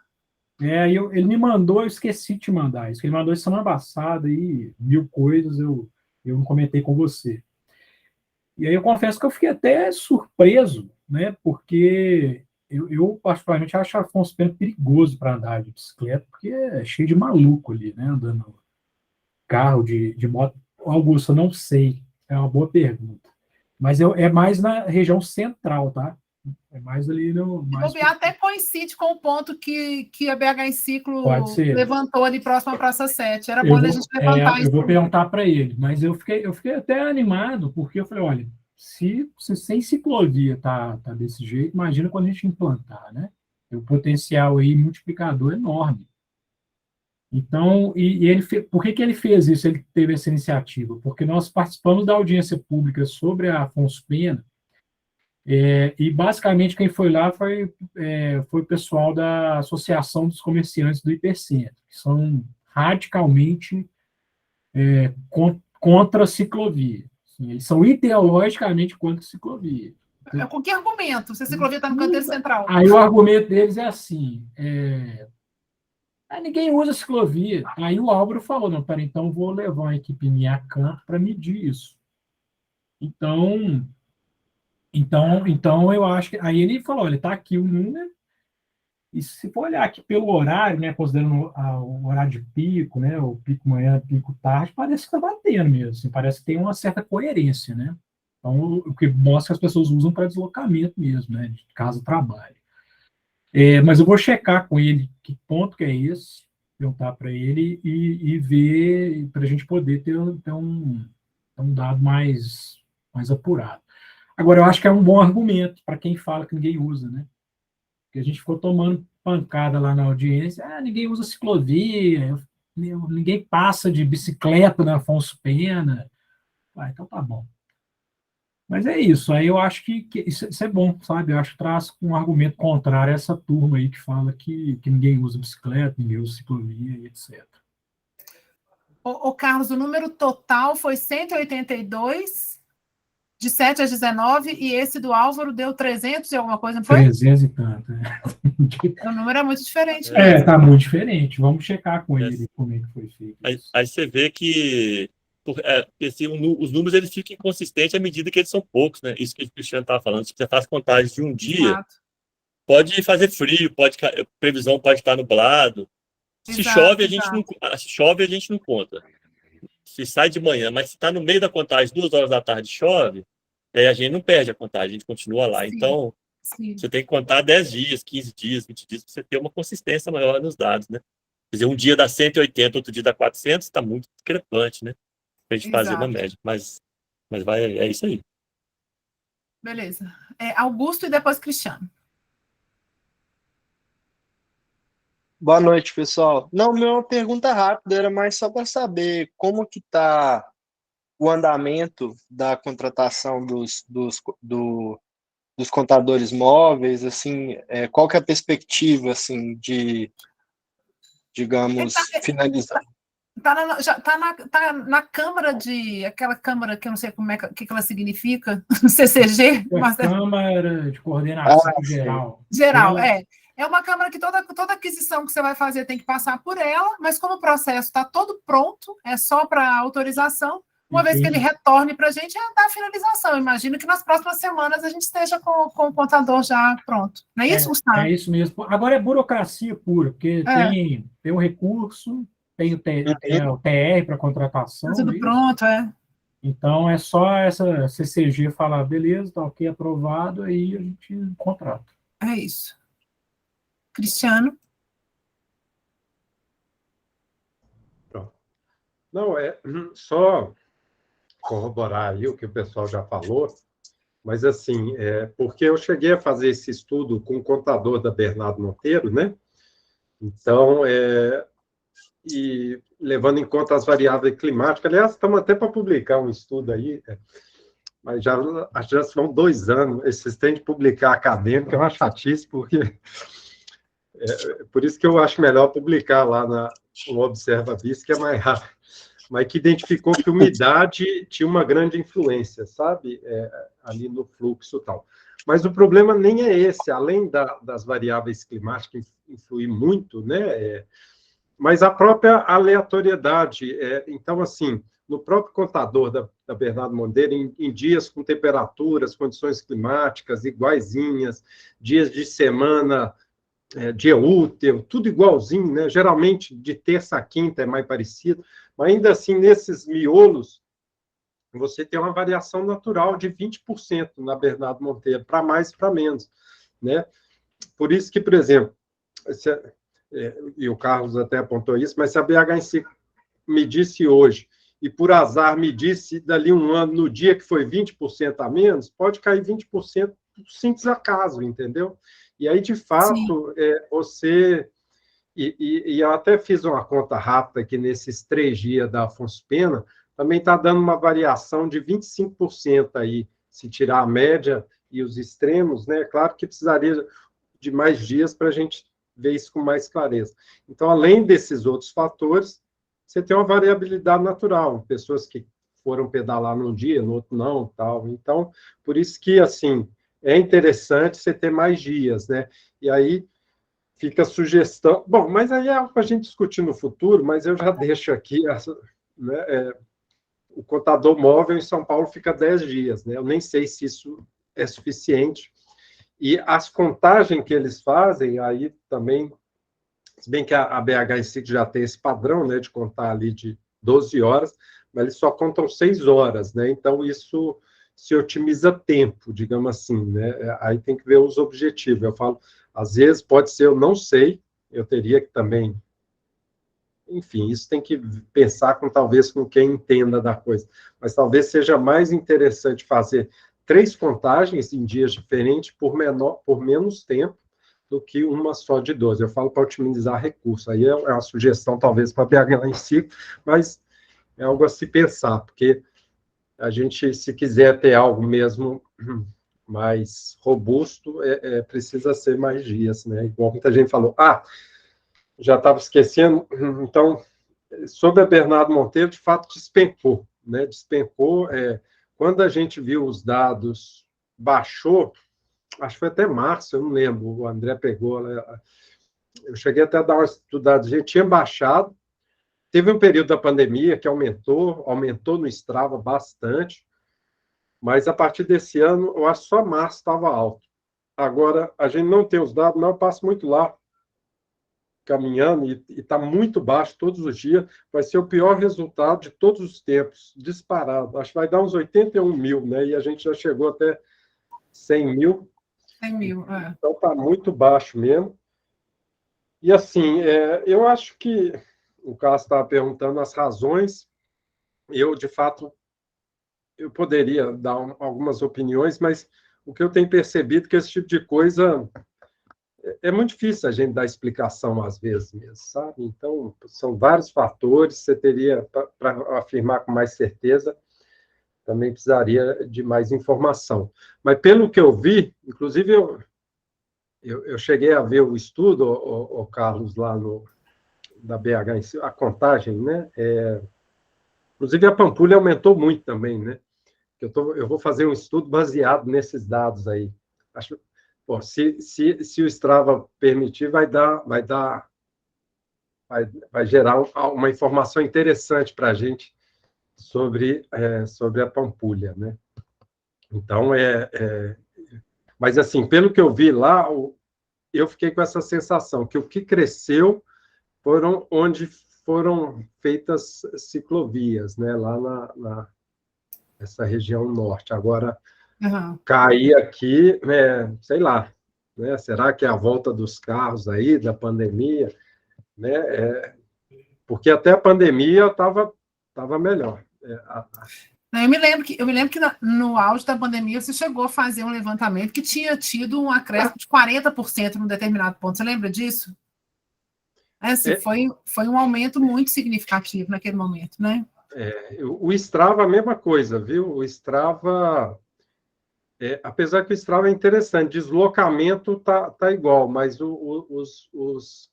Ele me mandou, eu esqueci de te mandar isso. Ele mandou isso semana passada e 1000 coisas, eu não comentei com você. E aí eu confesso que eu fiquei até surpreso, né? Porque eu particularmente acho Afonso Pena perigoso para andar de bicicleta, porque é cheio de maluco ali, né? Andando carro, de moto. Augusto, eu não sei. É uma boa pergunta. Mas é mais na região central, tá? É mais ali no... até coincide com o ponto que a BH em Ciclo levantou ali próximo à Praça 7. Era bom a gente levantar isso. Eu vou perguntar para ele, mas eu fiquei até animado, porque eu falei, olha, se sem ciclovia tá desse jeito, imagina quando a gente implantar, né? O potencial aí multiplicador é enorme. Então, por que ele fez isso? Ele teve essa iniciativa? Porque nós participamos da audiência pública sobre a Afonso Pena E, basicamente, quem foi lá foi o pessoal da Associação dos Comerciantes do Hipercentro, que são radicalmente contra a ciclovia. Assim, eles são ideologicamente contra a ciclovia. Com que argumento? Se a ciclovia está no canteiro central. Aí o argumento deles é assim, ninguém usa ciclovia. Aí o Álvaro falou, não, pera, então vou levar uma equipe minha a campo para medir isso. Então eu acho que... Aí ele falou, olha, está aqui o número, e se for olhar aqui pelo horário, né, considerando o horário de pico, né, o pico manhã, pico tarde, parece que está batendo mesmo, assim, parece que tem uma certa coerência, né? Então, o que mostra que as pessoas usam para deslocamento mesmo, né, de casa ao trabalho. Mas eu vou checar com ele que ponto que é esse, perguntar para ele e ver, para a gente poder ter um dado mais apurado. Agora, eu acho que é um bom argumento para quem fala que ninguém usa, né? Porque a gente ficou tomando pancada lá na audiência, ninguém usa ciclovia, ninguém passa de bicicleta na Afonso Pena. Então tá bom. Mas é isso, aí eu acho que isso é bom, sabe? Eu acho que traz um argumento contrário a essa turma aí que fala que ninguém usa bicicleta, ninguém usa ciclovia e etc. Ô, Carlos, o número total foi 182, de 7 a 19, e esse do Álvaro deu 300 e alguma coisa, não foi? 300 e tanto. O número é muito diferente. Tá muito diferente. Vamos checar com ele como é que foi feito. Aí você vê que os números eles ficam inconsistentes à medida que eles são poucos, né? Isso que o Cristiano estava falando. Se você faz contagem de um dia, Exato. Pode fazer frio, previsão pode estar nublado. Se chove, a gente não conta. Se sai de manhã, mas se está no meio da contagem, 2 horas da tarde chove, aí a gente não perde a contagem, a gente continua lá. Sim, então, você tem que contar 10 dias, 15 dias, 20 dias, para você ter uma consistência maior nos dados, né? Quer dizer, um dia dá 180, outro dia dá 400, está muito discrepante, né? Para a gente fazer uma média. Mas é isso aí. Beleza. Augusto e depois Cristiano. Boa noite, pessoal. Não, minha pergunta rápida era mais só para saber como que está o andamento da contratação dos contadores móveis, assim, qual que é a perspectiva, assim, de, digamos, finalizar? Tá na Câmara aquela Câmara que eu não sei como que ela significa, CCG. Câmara de Coordenação Geral. Geral, É uma Câmara que toda aquisição que você vai fazer tem que passar por ela, mas como o processo está todo pronto, é só para autorização, uma vez que ele retorne para a gente, dar a finalização. Eu imagino que nas próximas semanas a gente esteja com o contador já pronto. Não é isso, Gustavo? É isso mesmo. Agora é burocracia pura, porque tem o recurso, tem o TR para contratação. Tudo pronto, Então, é só essa CCG falar, beleza, tá ok, aprovado, aí a gente contrata. É isso. Cristiano? Pronto. Não, só corroborar aí o que o pessoal já falou, mas assim, porque eu cheguei a fazer esse estudo com o contador da Bernardo Monteiro, né? Então, e levando em conta as variáveis climáticas, aliás, estamos até para publicar um estudo aí, mas já são 2 anos, esses tem de publicar acadêmico, é uma chatice, porque por isso que eu acho melhor publicar lá no Observa Bis, que é mais rápido, mas que identificou que umidade tinha uma grande influência, sabe, ali no fluxo e tal. Mas o problema nem é esse, além das variáveis climáticas influir muito, né, mas a própria aleatoriedade. Então, assim, no próprio contador da Bernardo Monteiro, em dias com temperaturas, condições climáticas iguaizinhas, dias de semana, dia útil, tudo igualzinho, né? Geralmente, de terça a quinta é mais parecido, mas ainda assim, nesses miolos, você tem uma variação natural de 20% na Bernardo Monteiro, para mais e para menos, né? Por isso que, por exemplo, e o Carlos até apontou isso, mas se a BHC medisse hoje, e por azar medisse dali um ano, no dia que foi 20% a menos, pode cair 20% por simples acaso, entendeu? E aí, de fato, você... E eu até fiz uma conta rápida aqui nesses 3 dias da Afonso Pena, também está dando uma variação de 25% aí, se tirar a média, e os extremos, né? Claro que precisaria de mais dias para a gente ver isso com mais clareza. Então, além desses outros fatores, você tem uma variabilidade natural, pessoas que foram pedalar num dia, no outro não, tal. Então, por isso que, assim, é interessante você ter mais dias, né? E aí fica a sugestão... Bom, mas aí é algo para a gente discutir no futuro, mas eu já deixo aqui, né, o contador móvel em São Paulo fica 10 dias, né? Eu nem sei se isso é suficiente. E as contagens que eles fazem, aí também, se bem que a BH em si já tem esse padrão, né, de contar ali de 12 horas, mas eles só contam 6 horas, né? Então, isso se otimiza tempo, digamos assim, né? Aí tem que ver os objetivos. Eu falo, às vezes pode ser, eu não sei, eu teria que também... Enfim, isso tem que pensar talvez com quem entenda da coisa, mas talvez seja mais interessante fazer 3 contagens em dias diferentes por menos tempo do que uma só de 12. Eu falo para otimizar recursos, aí é uma sugestão talvez para a BH em si, mas é algo a se pensar, porque a gente, se quiser ter algo mesmo mais robusto, precisa ser mais dias, né? Igual muita gente falou, já estava esquecendo, então, sobre a Bernardo Monteiro, de fato, despencou, né? Despencou, quando a gente viu os dados, baixou, acho que foi até março, eu não lembro, o André pegou, né? Eu cheguei até a dar uma estudada, a gente tinha baixado, teve um período da pandemia que aumentou no Strava bastante, mas a partir desse ano, eu acho que só março estava alto. Agora, a gente não tem os dados, mas eu passo muito lá, caminhando, e está muito baixo todos os dias, vai ser o pior resultado de todos os tempos, disparado. Acho que vai dar uns 81 mil, né? E a gente já chegou até 100 mil. 100 mil, Então está muito baixo mesmo. E assim, eu acho que o Carlos estava perguntando as razões. Eu, de fato, eu poderia dar algumas opiniões, mas o que eu tenho percebido é que esse tipo de coisa é muito difícil a gente dar explicação às vezes mesmo, sabe? Então, são vários fatores, você teria, para afirmar com mais certeza, também precisaria de mais informação. Mas, pelo que eu vi, inclusive, eu cheguei a ver o estudo, o Carlos, lá da BH, em si, a contagem, né? Inclusive, a Pampulha aumentou muito também, né? Eu vou fazer um estudo baseado nesses dados aí. Acho, bom, se o Strava permitir, vai gerar uma informação interessante para a gente sobre a Pampulha, né? Então, mas, assim, pelo que eu vi lá, eu fiquei com essa sensação que o que cresceu foram onde foram feitas ciclovias, né? Lá nessa região norte. Agora, cair aqui, sei lá, né? Será que é a volta dos carros aí, da pandemia? Né? Porque até a pandemia estava melhor. Eu me lembro que no auge da pandemia você chegou a fazer um levantamento que tinha tido um acréscimo de 40% num determinado ponto. Você lembra disso? Assim, foi um aumento muito significativo naquele momento, né? O Strava, a mesma coisa, viu? O Strava, apesar que o Strava é interessante, deslocamento tá igual, mas os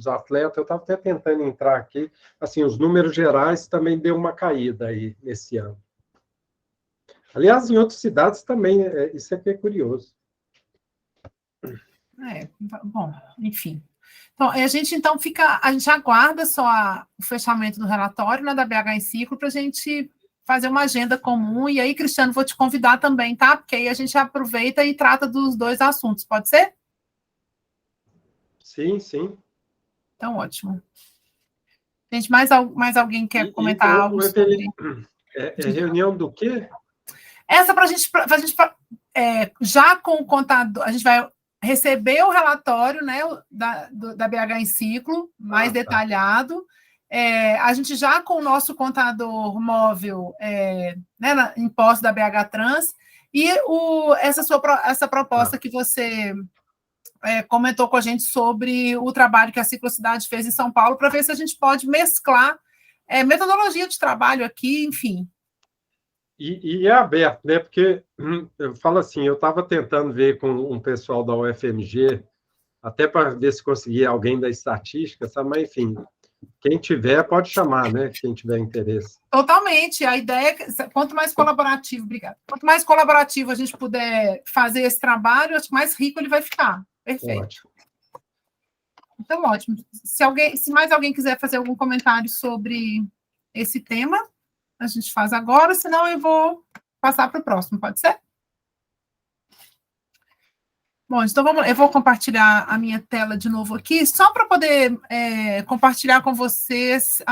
atletas, eu estava até tentando entrar aqui, assim, os números gerais também deu uma caída aí nesse ano. Aliás, em outras cidades também, isso aqui é curioso. Bom, enfim. Então, a gente aguarda só o fechamento do relatório, né, da BH em Ciclo, para a gente fazer uma agenda comum, e aí, Cristiano, vou te convidar também, tá? Porque aí a gente aproveita e trata dos 2 assuntos, pode ser? Sim, sim. Então, ótimo. Gente, mais alguém quer comentar algo sobre... reunião do quê? Essa para a gente já com o contador, a gente vai receber o relatório, né, da BH em Ciclo, mais detalhado. A gente já com o nosso contador móvel, né, em posse da BH Trans, e essa proposta que você comentou com a gente sobre o trabalho que a Ciclocidade fez em São Paulo, para ver se a gente pode mesclar metodologia de trabalho aqui, enfim. E é aberto, né? Porque eu falo assim, eu estava tentando ver com um pessoal da UFMG, até para ver se conseguia alguém da estatística, sabe? Mas, enfim, quem tiver pode chamar, né? Quem tiver interesse. Totalmente. A ideia é que, quanto mais colaborativo, obrigada. Quanto mais colaborativo a gente puder fazer esse trabalho, acho que mais rico ele vai ficar. Perfeito. Ótimo. Então, ótimo. Se mais alguém quiser fazer algum comentário sobre esse tema, a gente faz agora, senão eu vou passar para o próximo, pode ser? Bom, então eu vou compartilhar a minha tela de novo aqui, só para poder compartilhar com vocês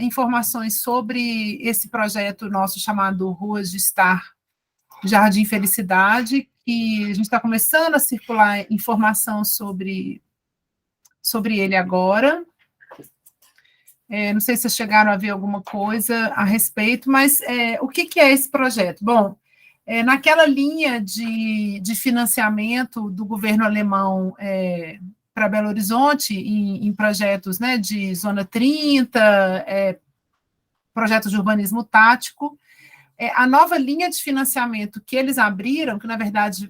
informações sobre esse projeto nosso chamado Ruas de Estar, Jardim Felicidade, que a gente está começando a circular informação sobre ele agora. Não sei se vocês chegaram a ver alguma coisa a respeito, mas o que é esse projeto? Bom, naquela linha de financiamento do governo alemão para Belo Horizonte, em projetos, né, de Zona 30, projetos de urbanismo tático, a nova linha de financiamento que eles abriram, que na verdade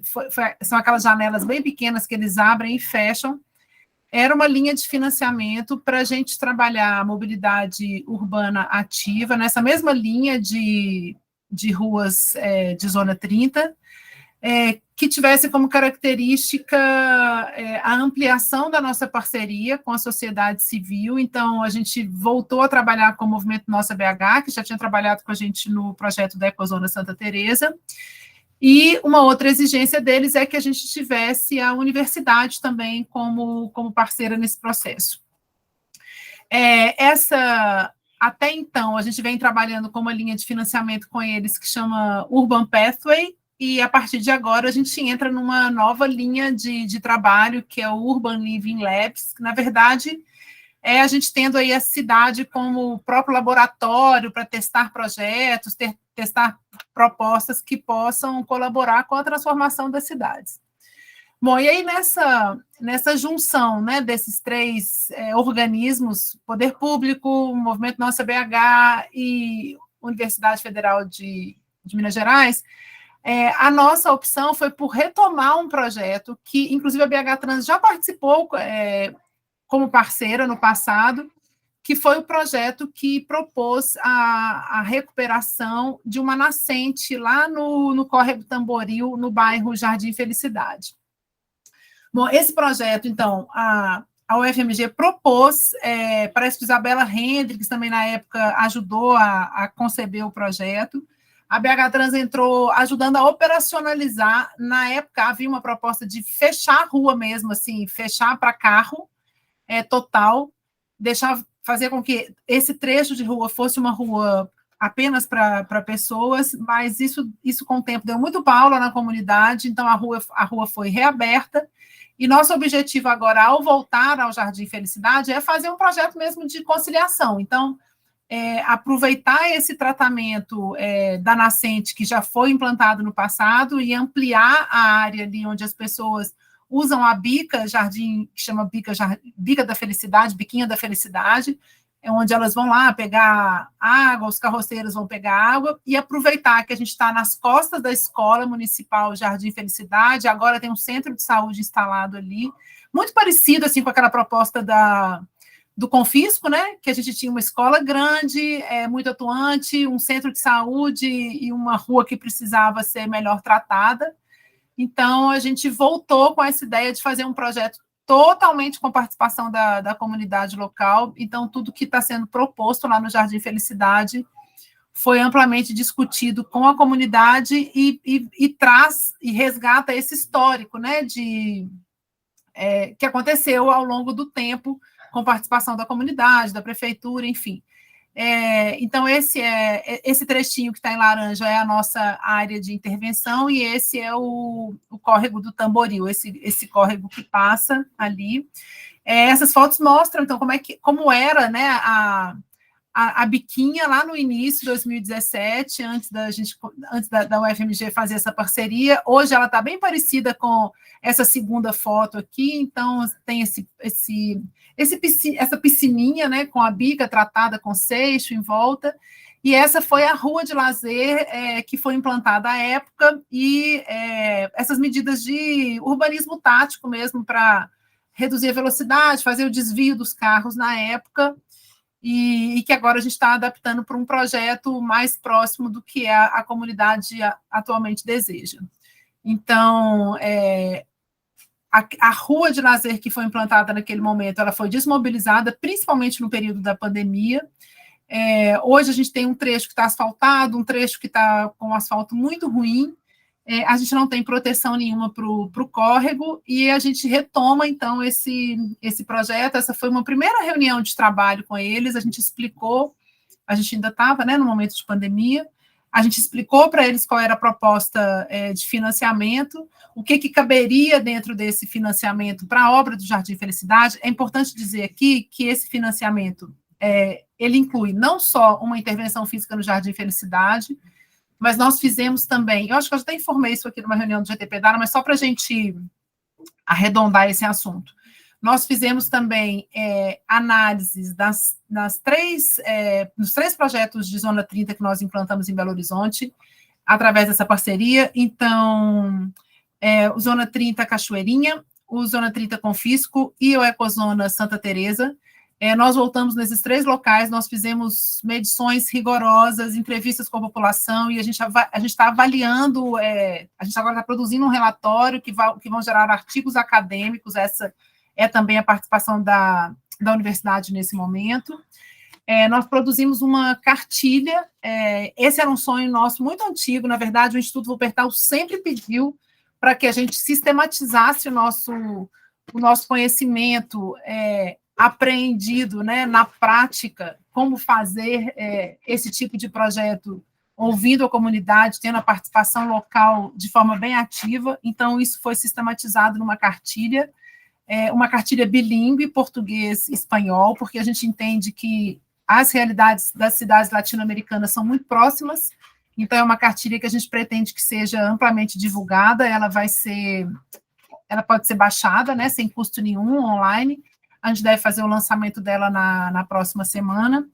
são aquelas janelas bem pequenas que eles abrem e fecham, era uma linha de financiamento para a gente trabalhar a mobilidade urbana ativa, nessa mesma linha de ruas de Zona 30, que tivesse como característica a ampliação da nossa parceria com a sociedade civil. Então, a gente voltou a trabalhar com o Movimento Nossa BH, que já tinha trabalhado com a gente no projeto da Ecozona Santa Teresa, e uma outra exigência deles é que a gente tivesse a universidade também como parceira nesse processo. Até então, a gente vem trabalhando com uma linha de financiamento com eles que chama Urban Pathway, e a partir de agora a gente entra numa nova linha de trabalho, que é o Urban Living Labs, que na verdade a gente tendo aí a cidade como próprio laboratório para testar projetos, testar propostas que possam colaborar com a transformação das cidades. Bom, e aí nessa junção, né, desses três organismos, Poder Público, Movimento Nossa BH e Universidade Federal de Minas Gerais, a nossa opção foi por retomar um projeto que, inclusive, a BH Trans já participou como parceira no passado, que foi o projeto que propôs a recuperação de uma nascente lá no Córrego Tamboril, no bairro Jardim Felicidade. Bom, esse projeto, então, a UFMG propôs, parece que Isabela Hendricks também, na época, ajudou a conceber o projeto. A BH Trans entrou ajudando a operacionalizar. Na época, havia uma proposta de fechar a rua mesmo, assim, fechar para carro, total, fazer com que esse trecho de rua fosse uma rua apenas para pessoas, mas isso com o tempo deu muito pau lá na comunidade, então a rua foi reaberta, e nosso objetivo agora, ao voltar ao Jardim Felicidade, é fazer um projeto mesmo de conciliação. Então, aproveitar esse tratamento da nascente que já foi implantado no passado e ampliar a área ali onde as pessoas usam a bica, jardim, que chama bica da felicidade, biquinha da felicidade, onde elas vão lá pegar água, os carroceiros vão pegar água, e aproveitar que a gente está nas costas da Escola Municipal Jardim Felicidade, agora tem um centro de saúde instalado ali, muito parecido assim, com aquela proposta do Confisco, né? Que a gente tinha uma escola grande, muito atuante, um centro de saúde e uma rua que precisava ser melhor tratada. Então, a gente voltou com essa ideia de fazer um projeto totalmente com participação da comunidade local. Então, tudo que está sendo proposto lá no Jardim Felicidade foi amplamente discutido com a comunidade e traz e resgata esse histórico, né, que aconteceu ao longo do tempo, com participação da comunidade, da prefeitura, enfim. Então, esse trechinho que está em laranja é a nossa área de intervenção, e esse é o córrego do Tamboril, esse córrego que passa ali. Essas fotos mostram, então, como era, né, a Biquinha, lá no início, 2017, antes da UFMG fazer essa parceria. Hoje ela está bem parecida com essa segunda foto aqui, então tem essa piscininha, né, com a bica tratada com seixo em volta, e essa foi a rua de lazer que foi implantada à época, e essas medidas de urbanismo tático mesmo, para reduzir a velocidade, fazer o desvio dos carros na época, e que agora a gente está adaptando para um projeto mais próximo do que a comunidade atualmente deseja. Então, a rua de lazer que foi implantada naquele momento, ela foi desmobilizada, principalmente no período da pandemia. Hoje a gente tem um trecho que está asfaltado, um trecho que está com um asfalto muito ruim, a gente não tem proteção nenhuma para o córrego, e a gente retoma, então, esse projeto. Essa foi uma primeira reunião de trabalho com eles, a gente explicou, a gente ainda estava, né, no momento de pandemia, a gente explicou para eles qual era a proposta de financiamento, o que caberia dentro desse financiamento para a obra do Jardim Felicidade. É importante dizer aqui que esse financiamento, ele inclui não só uma intervenção física no Jardim Felicidade, mas nós fizemos também, eu acho que eu já até informei isso aqui numa reunião do GTP Dara, mas só para a gente arredondar esse assunto. Nós fizemos também análises nos três projetos de Zona 30 que nós implantamos em Belo Horizonte, através dessa parceria. Então, o Zona 30 Cachoeirinha, o Zona 30 Confisco e o Ecozona Santa Teresa. Nós voltamos nesses 3 locais, nós fizemos medições rigorosas, entrevistas com a população, e a gente está avaliando, a gente agora está produzindo um relatório que vão gerar artigos acadêmicos. Essa é também a participação da universidade nesse momento. Nós produzimos uma cartilha, esse era um sonho nosso muito antigo, na verdade, o Instituto Wuppertal sempre pediu para que a gente sistematizasse o nosso conhecimento apreendido, né, na prática, como fazer esse tipo de projeto, ouvindo a comunidade, tendo a participação local de forma bem ativa. Então, isso foi sistematizado numa cartilha, uma cartilha bilíngue, português e espanhol, porque a gente entende que as realidades das cidades latino-americanas são muito próximas. Então, é uma cartilha que a gente pretende que seja amplamente divulgada. Ela pode ser baixada, né, sem custo nenhum, online. A gente deve fazer o lançamento dela na próxima semana.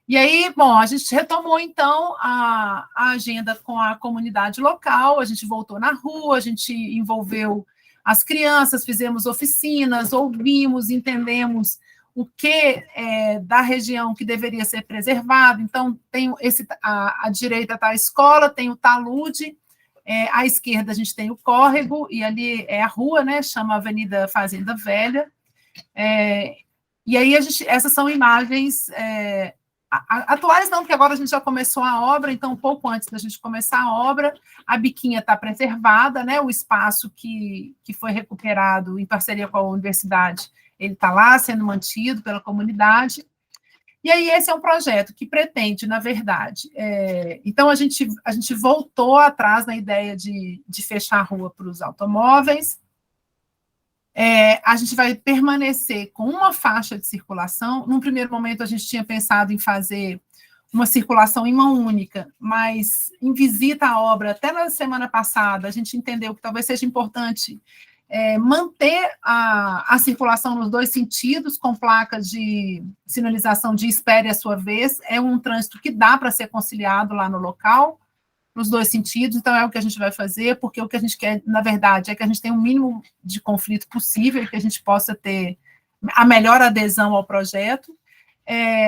E aí, bom, a gente retomou, então, a agenda com a comunidade local, a gente voltou na rua, a gente envolveu as crianças, fizemos oficinas, ouvimos, entendemos o que da região que deveria ser preservado. Então, tem à direita está a escola, tem o talude, à esquerda a gente tem o córrego, e ali é a rua, né, chama Avenida Fazenda Velha. E aí essas são imagens atuais, não, porque agora a gente já começou a obra, então um pouco antes da gente começar a obra, a biquinha está preservada, né, o espaço que foi recuperado em parceria com a universidade, ele está lá sendo mantido pela comunidade. E aí esse é um projeto que pretende, na verdade, então a gente voltou atrás na ideia de fechar a rua para os automóveis. A gente vai permanecer com uma faixa de circulação. Num primeiro momento, a gente tinha pensado em fazer uma circulação em mão única, mas em visita à obra, até na semana passada, a gente entendeu que talvez seja importante manter a circulação nos 2 sentidos, com placas de sinalização de espere a sua vez. É um trânsito que dá para ser conciliado lá no local, nos 2 sentidos, então é o que a gente vai fazer, porque o que a gente quer, na verdade, é que a gente tenha o mínimo de conflito possível, que a gente possa ter a melhor adesão ao projeto.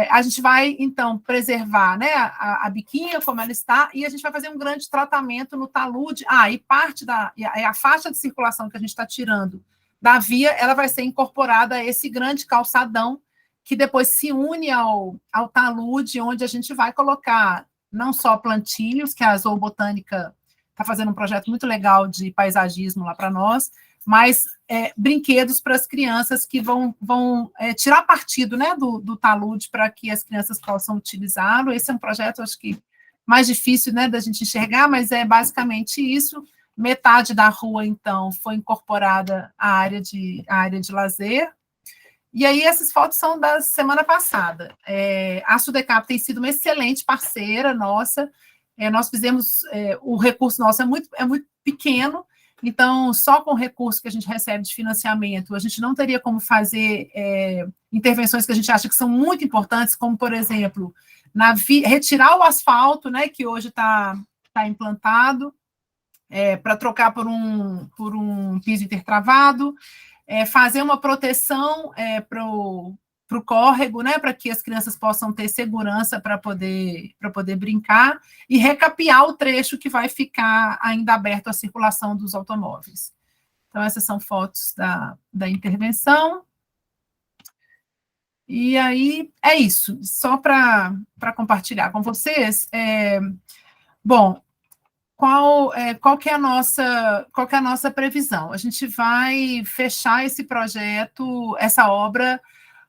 A gente vai, então, preservar, né, a biquinha como ela está, e a gente vai fazer um grande tratamento no talude. E a faixa de circulação que a gente está tirando da via, ela vai ser incorporada a esse grande calçadão, que depois se une ao talude, onde a gente vai colocar não só plantinhos, que a Zoobotânica está fazendo um projeto muito legal de paisagismo lá para nós, mas brinquedos para as crianças que vão tirar partido, né, do talude, para que as crianças possam utilizá-lo. Esse é um projeto, acho que, mais difícil, né, da gente enxergar, mas é basicamente isso. Metade da rua, então, foi incorporada à área de lazer. E aí, essas fotos são da semana passada. A SUDECAP tem sido uma excelente parceira nossa. Nós fizemos, o recurso nosso é muito pequeno, então, só com o recurso que a gente recebe de financiamento, a gente não teria como fazer intervenções que a gente acha que são muito importantes, como, por exemplo, retirar o asfalto, né, que hoje está implantado, para trocar por um piso intertravado, fazer uma proteção para o córrego, né, para que as crianças possam ter segurança para poder brincar, e recapear o trecho que vai ficar ainda aberto à circulação dos automóveis. Então, essas são fotos da intervenção. E aí, é isso, só para compartilhar com vocês. Bom, qual que é a nossa previsão? A gente vai fechar esse projeto, essa obra,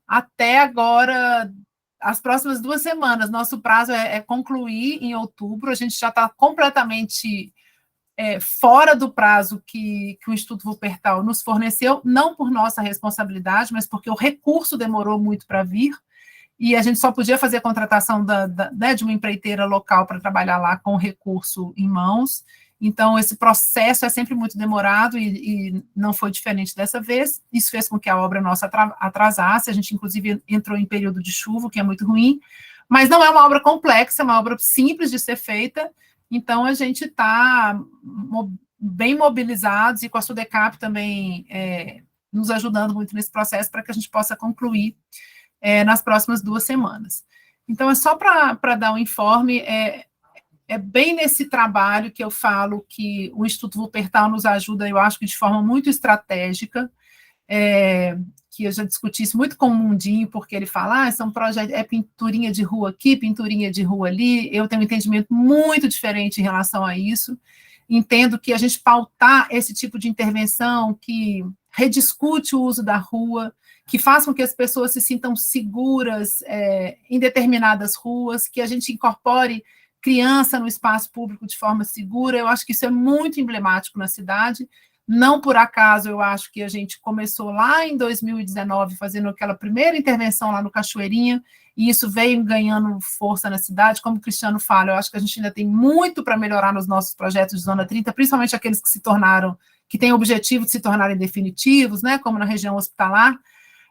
até agora, as próximas 2 semanas. Nosso prazo é concluir em outubro. A gente já está completamente fora do prazo que o Instituto Wuppertal nos forneceu, não por nossa responsabilidade, mas porque o recurso demorou muito para vir, e a gente só podia fazer a contratação de uma empreiteira local para trabalhar lá com o recurso em mãos. Então, esse processo é sempre muito demorado e não foi diferente dessa vez. Isso fez com que a obra nossa atrasasse. A gente, inclusive, entrou em período de chuva, o que é muito ruim. Mas não é uma obra complexa, é uma obra simples de ser feita. Então, a gente está bem mobilizados, e com a SUDECAP também nos ajudando muito nesse processo, para que a gente possa concluir nas próximas 2 semanas. Então, é só para dar um informe, é bem nesse trabalho que eu falo que o Instituto Wuppertal nos ajuda, eu acho que de forma muito estratégica, que eu já discuti isso muito com o Mundinho, porque ele fala, são projetos, pinturinha de rua aqui, pinturinha de rua ali. Eu tenho um entendimento muito diferente em relação a isso. Entendo que a gente pautar esse tipo de intervenção que rediscute o uso da rua, que faz com que as pessoas se sintam seguras em determinadas ruas, que a gente incorpore criança no espaço público de forma segura. Eu acho que isso é muito emblemático na cidade. Não por acaso, eu acho que a gente começou lá em 2019, fazendo aquela primeira intervenção lá no Cachoeirinha, e isso veio ganhando força na cidade. Como o Cristiano fala, eu acho que a gente ainda tem muito para melhorar nos nossos projetos de Zona 30, principalmente aqueles que têm o objetivo de se tornarem definitivos, né, como na região hospitalar.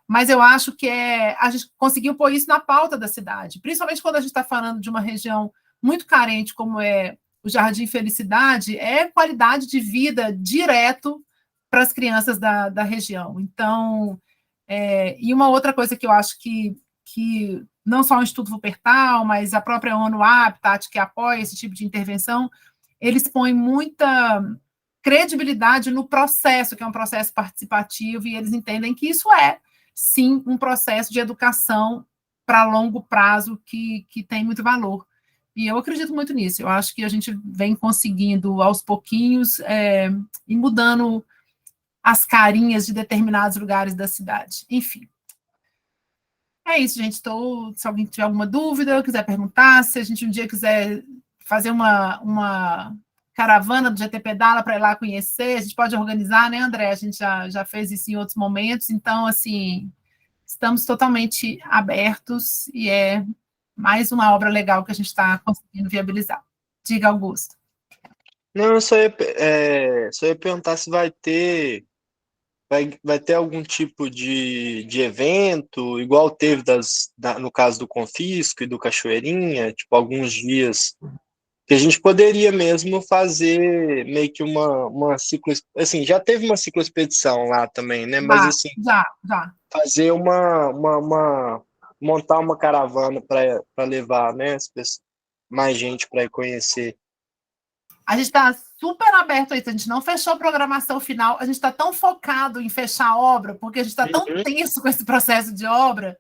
Mas eu acho que a gente conseguiu pôr isso na pauta da cidade, principalmente quando a gente está falando de uma região muito carente, como é o Jardim Felicidade, qualidade de vida direto para as crianças da região. Então, e uma outra coisa que eu acho que não só o Instituto Wuppertal, mas a própria ONU Habitat, que apoia esse tipo de intervenção, eles põem muita credibilidade no processo, que é um processo participativo, e eles entendem que isso sim, um processo de educação para longo prazo que tem muito valor. E eu acredito muito nisso. Eu acho que a gente vem conseguindo, aos pouquinhos, ir mudando as carinhas de determinados lugares da cidade. Enfim. É isso, gente. Se alguém tiver alguma dúvida, quiser perguntar, se a gente um dia quiser fazer uma caravana do GT Pedala para ir lá conhecer, a gente pode organizar, né, André? A gente já fez isso em outros momentos. Então, assim, estamos totalmente abertos, e mais uma obra legal que a gente está conseguindo viabilizar. Diga, Augusto. Não, eu só ia perguntar se vai ter algum tipo de evento, igual teve no caso do Confisco e do Cachoeirinha, tipo, alguns dias, que a gente poderia mesmo fazer meio que uma ciclo... Assim, já teve uma cicloexpedição lá também, né? Mas, assim, já. Fazer montar uma caravana para levar, né, mais gente para ir conhecer. A gente está super aberto a isso, a gente não fechou a programação final, a gente está tão focado em fechar a obra, porque a gente está tão tenso com esse processo de obra,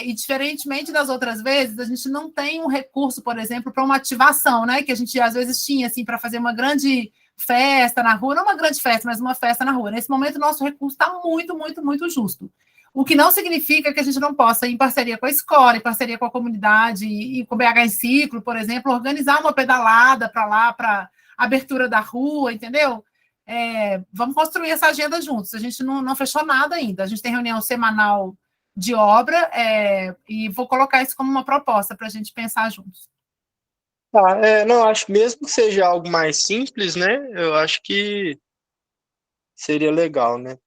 e diferentemente das outras vezes, a gente não tem um recurso, por exemplo, para uma ativação, né, que a gente às vezes tinha, assim, para fazer uma grande festa na rua, não uma grande festa, mas uma festa na rua. Nesse momento, o nosso recurso está muito, muito, muito justo. O que não significa que a gente não possa, em parceria com a escola, em parceria com a comunidade e com o BH em Ciclo, por exemplo, organizar uma pedalada para lá, para abertura da rua, entendeu? vamos construir essa agenda juntos. A gente não fechou nada ainda. A gente tem reunião semanal de obra, e vou colocar isso como uma proposta para a gente pensar juntos. Tá, não, acho que mesmo que seja algo mais simples, né? Eu acho que seria legal, né?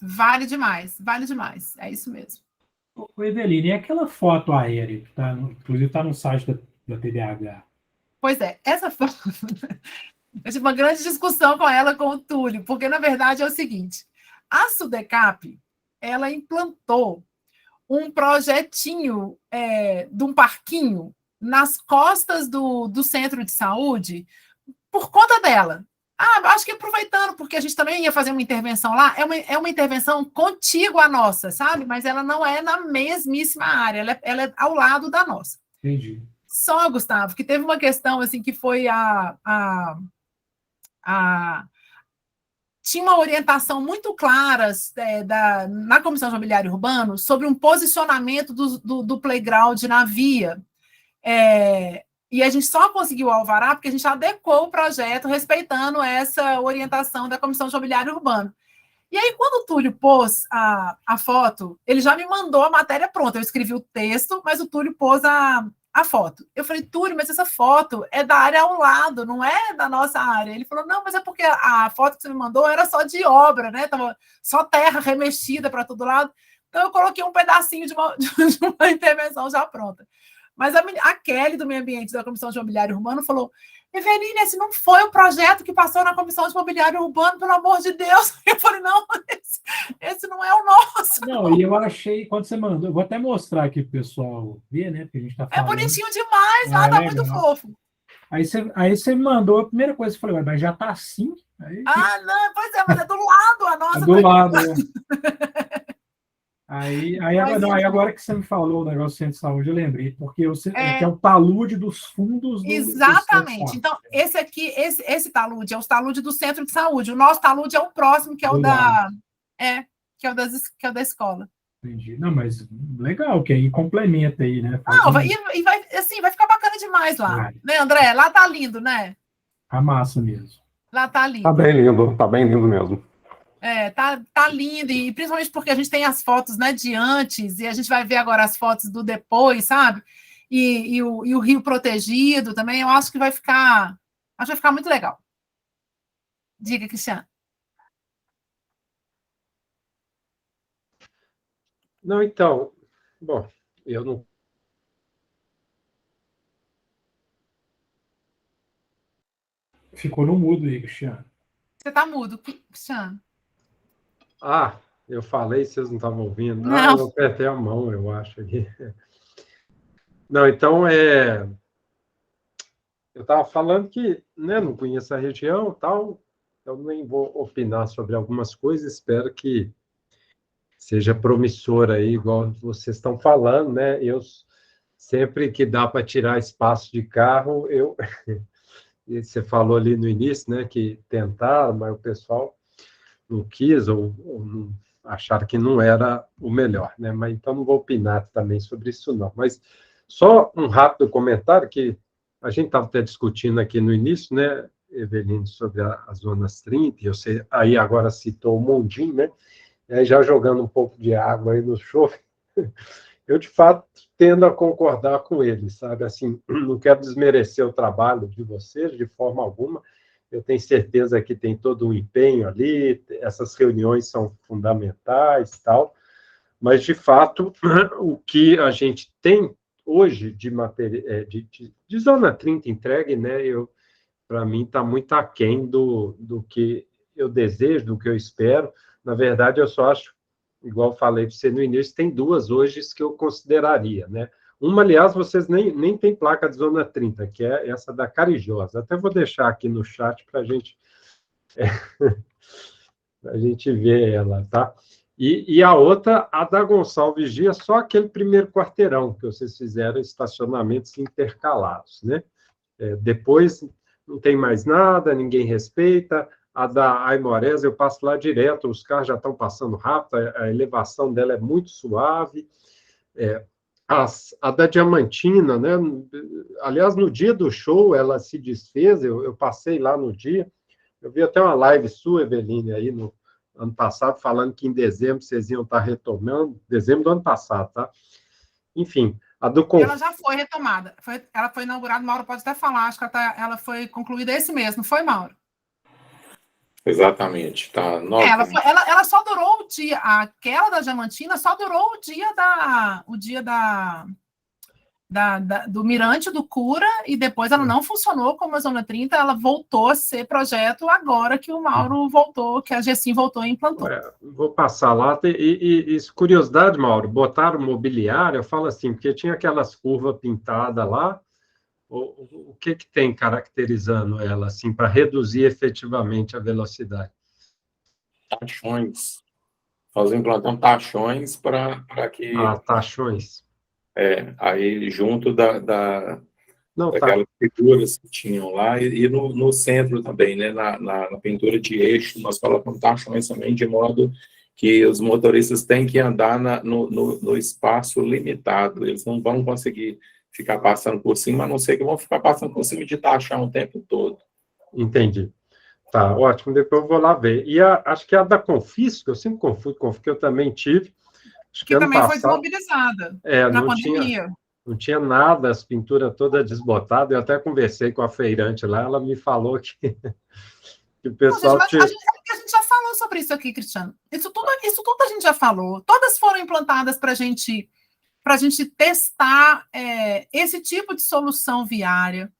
Vale demais, é isso mesmo. Ô, Eveline, e aquela foto aérea, que inclusive está no site da TDAH? Pois é, essa foto... Eu tive uma grande discussão com ela, com o Túlio, porque, na verdade, é o seguinte, a Sudecap, ela implantou um projetinho de um parquinho nas costas do centro de saúde por conta dela. Acho que aproveitando, porque a gente também ia fazer uma intervenção lá, é uma intervenção contígua à nossa, sabe? Mas ela não é na mesmíssima área, ela é ao lado da nossa. Entendi. Só, Gustavo, que teve uma questão assim que foi tinha uma orientação muito clara na Comissão de Mobiliário Urbano sobre um posicionamento do playground na via. E a gente só conseguiu o alvará porque a gente adequou o projeto respeitando essa orientação da Comissão de Mobiliário Urbano. E aí, quando o Túlio pôs a foto, ele já me mandou a matéria pronta. Eu escrevi o texto, mas o Túlio pôs a foto. Eu falei, Túlio, mas essa foto é da área ao lado, não é da nossa área. Ele falou, não, mas é porque a foto que você me mandou era só de obra, né? Tava só terra remexida para todo lado. Então, eu coloquei um pedacinho de uma intervenção já pronta. Mas a Kelly, do Meio Ambiente da Comissão de Mobiliário Urbano, falou, Eveline, esse não foi o projeto que passou na Comissão de Mobiliário Urbano, pelo amor de Deus. Eu falei, não, esse não é o nosso. Não, e eu achei, quando você mandou, eu vou até mostrar aqui para o pessoal ver, né? Porque a gente está falando. É bonitinho demais, tá legal. muito fofo. Aí você me mandou, a primeira coisa que eu falei, mas já está assim? Aí, não, pois é, mas é do lado, a nossa. É do lado, né? Aí agora que você me falou o negócio do centro de saúde, eu lembrei, porque é o talude dos fundos do Exatamente. Então, esse aqui, esse talude é o talude do centro de saúde. O nosso talude é o próximo, que é o que é o da escola. Entendi. Não, mas legal, que aí complementa aí, né? Vai ficar bacana demais lá. Né, André? Lá tá lindo, né? A massa mesmo. Lá tá lindo. Tá bem lindo mesmo. Tá lindo, e principalmente porque a gente tem as fotos, né, de antes, e a gente vai ver agora as fotos do depois, sabe? E o rio protegido também, eu acho que vai ficar muito legal. Diga, Cristiano. Não, então, bom, eu não... Ficou no mudo aí, Cristiano. Você tá mudo, Cristiano. Eu falei, vocês não estavam ouvindo. Não. Eu apertei a mão, eu acho aqui. Não, então, eu estava falando que, né, não conheço a região e tal, eu nem vou opinar sobre algumas coisas, espero que seja promissora aí, igual vocês estão falando, né? Eu, sempre que dá para tirar espaço de carro, e você falou ali no início, né, que tentaram, mas o pessoal não quis ou não, acharam que não era o melhor, né? Mas então não vou opinar também sobre isso, não. Mas só um rápido comentário que a gente estava até discutindo aqui no início, né, Eveline, sobre as zonas 30, e você aí agora citou o Mondim, né? E aí já jogando um pouco de água aí no chofre, eu, de fato, tendo a concordar com ele, sabe? Assim, não quero desmerecer o trabalho de vocês, de forma alguma, eu tenho certeza que tem todo um empenho ali, essas reuniões são fundamentais, tal, mas, de fato, o que a gente tem hoje de zona 30 entregue, né, para mim, está muito aquém do que eu desejo, do que eu espero. Na verdade, eu só acho, igual falei para você no início, tem duas hoje que eu consideraria, né? Uma, aliás, vocês nem tem placa de zona 30, que é essa da Carijosa. Até vou deixar aqui no chat para a gente ver ela, tá? E a outra, a da Gonçalves Dias, só aquele primeiro quarteirão que vocês fizeram, estacionamentos intercalados, né? Depois não tem mais nada, ninguém respeita. A da Aimorés, eu passo lá direto, os carros já estão passando rápido, a elevação dela é muito suave. A da Diamantina, né? Aliás, no dia do show, ela se desfez, eu passei lá no dia, Eu vi até uma live sua, Eveline, aí no ano passado, falando que em dezembro vocês iam estar retomando, dezembro do ano passado, tá? Enfim, a do Ela já foi retomada. Ela foi inaugurada, Mauro pode até falar, acho que ela foi concluída esse mês, não foi, Mauro? Exatamente, tá. Ela só durou o dia, aquela da Diamantina só durou o dia do Mirante do Cura, e depois ela não funcionou como a Zona 30, ela voltou a ser projeto agora que o Mauro voltou, que a Gessim voltou e implantou. Vou passar lá. E curiosidade, Mauro, botaram mobiliário, eu falo assim, porque tinha aquelas curvas pintadas lá, o que tem caracterizando ela, assim, para reduzir efetivamente a velocidade? Tachões. Nós implantamos tachões para que... Tachões. Aí junto daquelas figuras que tinham lá, e no centro também, né, na pintura de eixo, nós colocamos tachões também, de modo que os motoristas têm que andar no espaço limitado, eles não vão conseguir ficar passando por cima, a não ser que vão ficar passando por cima de tachão o tempo todo. Entendi. Tá, ótimo, depois eu vou lá ver. E acho que a da Confisco, eu sempre confundo com que eu também tive, acho que ano também passado, foi desmobilizada na pandemia. Não tinha nada, as pinturas todas desbotadas. Eu até conversei com a feirante lá, ela me falou que o pessoal... a gente já falou sobre isso aqui, Cristiano. Isso tudo a gente já falou. Todas foram implantadas para a gente testar esse tipo de solução viária.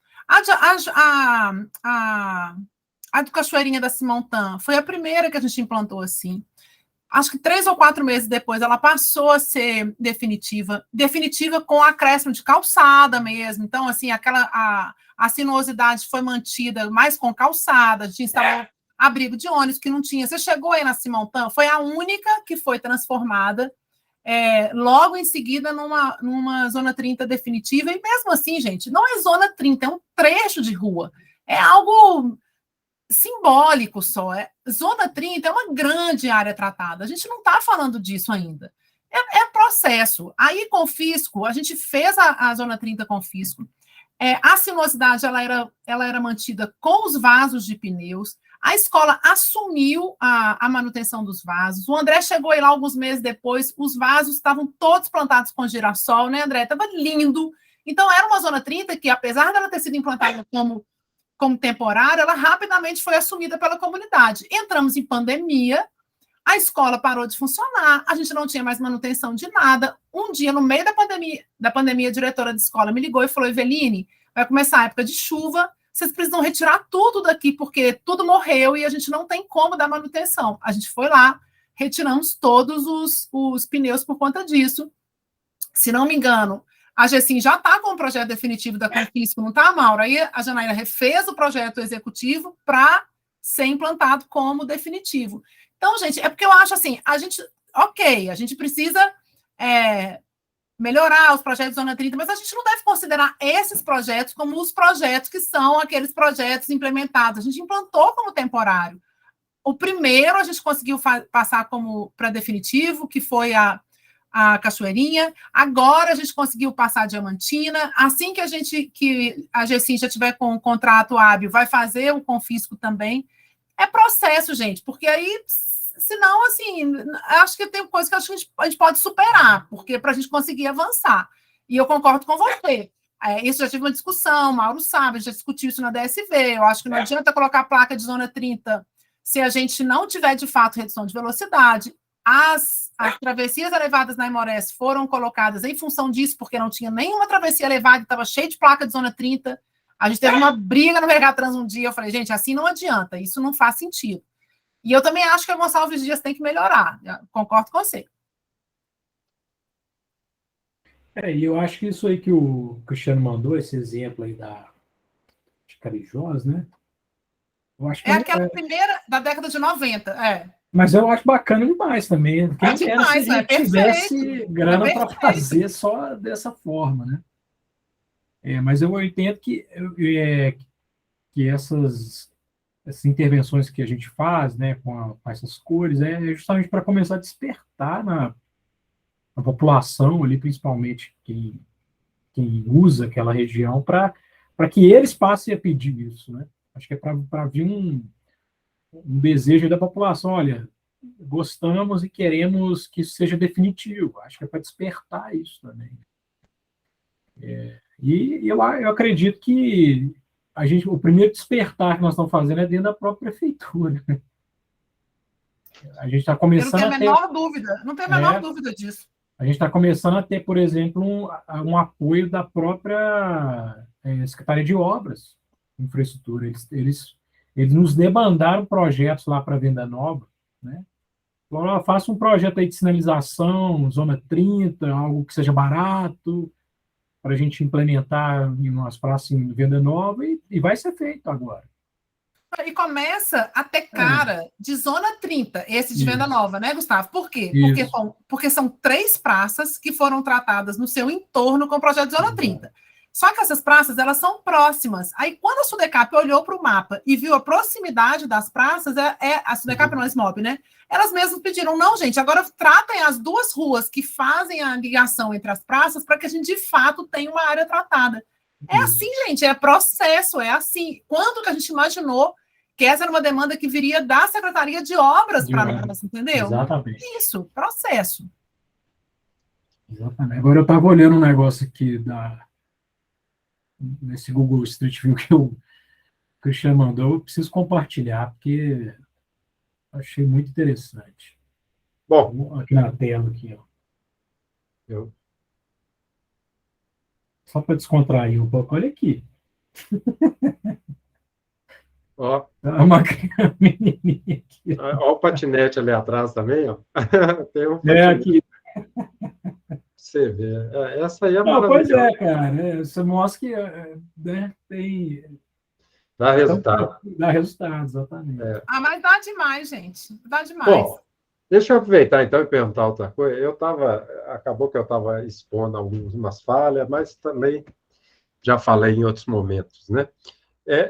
A do Cachoeirinha da Simão-Tan foi a primeira que a gente implantou assim. Acho que 3 ou 4 meses depois ela passou a ser definitiva com acréscimo de calçada mesmo. Então, assim, a sinuosidade foi mantida mais com calçada, a gente instalou abrigo de ônibus que não tinha. Você chegou aí na Simão-Tan, foi a única que foi transformada logo em seguida numa zona 30 definitiva, e mesmo assim, gente, não é zona 30, é um trecho de rua. É algo simbólico só. Zona 30 é uma grande área tratada. A gente não está falando disso ainda. É processo. Aí, Confisco, a gente fez a Zona 30 Confisco. A sinuosidade ela era mantida com os vasos de pneus. A escola assumiu a manutenção dos vasos. O André chegou aí lá alguns meses depois, os vasos estavam todos plantados com girassol, né, André? Estava lindo. Então, era uma Zona 30 que, apesar dela ter sido implantada como temporária, ela rapidamente foi assumida pela comunidade. Entramos em pandemia, a escola parou de funcionar, a gente não tinha mais manutenção de nada. Um dia, no meio da pandemia, a diretora de escola me ligou e falou: Eveline, vai começar a época de chuva, vocês precisam retirar tudo daqui, porque tudo morreu e a gente não tem como dar manutenção. A gente foi lá, retiramos todos os pneus por conta disso. Se não me engano, a Gessim já está com o projeto definitivo da Confisco, não está, Mauro? Aí a Janaína refez o projeto executivo para ser implantado como definitivo. Então, gente, é porque eu acho assim, a gente precisa melhorar os projetos Zona 30, mas a gente não deve considerar esses projetos como os projetos que são aqueles projetos implementados. A gente implantou como temporário. O primeiro a gente conseguiu passar como para definitivo, que foi a Cachoeirinha. Agora a gente conseguiu passar a Diamantina. Assim que a Gessim já tiver com o contrato hábil, vai fazer o Confisco também. É processo, gente, porque aí, senão, assim, acho que tem coisa que a gente pode superar, porque para a gente conseguir avançar. E eu concordo com você. Isso já tive uma discussão, o Mauro sabe, já discutiu isso na DSV. Eu acho que não adianta colocar placa de Zona 30 se a gente não tiver, de fato, redução de velocidade. As travessias elevadas na Imores foram colocadas em função disso, porque não tinha nenhuma travessia elevada, estava cheio de placa de Zona 30. A gente teve uma briga no Mercatrans um dia, eu falei, gente, assim não adianta, isso não faz sentido. E eu também acho que a Gonçalves Dias tem que melhorar, concordo com você. E eu acho que isso aí que o Cristiano mandou, esse exemplo aí de Carijós, né? Eu acho que aquela primeira da década de 90, Mas eu acho bacana demais também. Quem demais, se a gente tivesse grana para fazer só dessa forma, né? Mas eu entendo que essas intervenções que a gente faz, né, com essas cores, é justamente para começar a despertar na população ali, principalmente quem usa aquela região, para que eles passem a pedir isso, né? Acho que é para vir um desejo da população, olha, gostamos e queremos que isso seja definitivo. Acho que é para despertar isso também. E eu acredito que o primeiro despertar que nós estamos fazendo é dentro da própria prefeitura. A gente está começando eu não tenho a menor dúvida, não tenho a menor dúvida disso. A gente está começando a ter, por exemplo, um apoio da própria Secretaria de Obras, Infraestrutura. Eles nos demandaram projetos lá para Venda Nova, né? Falaram, faça um projeto aí de sinalização, zona 30, algo que seja barato, para a gente implementar em umas praças em Venda Nova, e vai ser feito agora. E começa a ter cara de zona 30, esse de Venda Nova, né, Gustavo? Por quê? Porque são 3 praças que foram tratadas no seu entorno com o projeto de zona 30. Só que essas praças, elas são próximas. Aí, quando a Sudecap olhou para o mapa e viu a proximidade das praças, a Sudecap não, a SMOB, né? Elas mesmas pediram, não, gente, agora tratem as 2 ruas que fazem a ligação entre as praças para que a gente, de fato, tenha uma área tratada. É assim, gente, é processo, é assim. Quando que a gente imaginou que essa era uma demanda que viria da Secretaria de Obras para nós, entendeu? Exatamente. Isso, processo. Exatamente. Agora eu estava olhando um negócio aqui nesse Google Street View que o Cristiano mandou, eu preciso compartilhar, porque achei muito interessante. Bom, aqui na tela, aqui, ó. Só para descontrair um pouco, olha aqui. Ó. Uma menininha aqui. Ó o patinete ali atrás também, ó. Tem um patinete. Aqui. Você vê. Essa aí é maravilhosa. Pois cara. Você mostra que tem... Dá resultado. Dá resultado, exatamente. Mas dá demais, gente. Dá demais. Bom, deixa eu aproveitar, então, e perguntar outra coisa. Acabou que eu estava expondo algumas falhas, mas também já falei em outros momentos, né?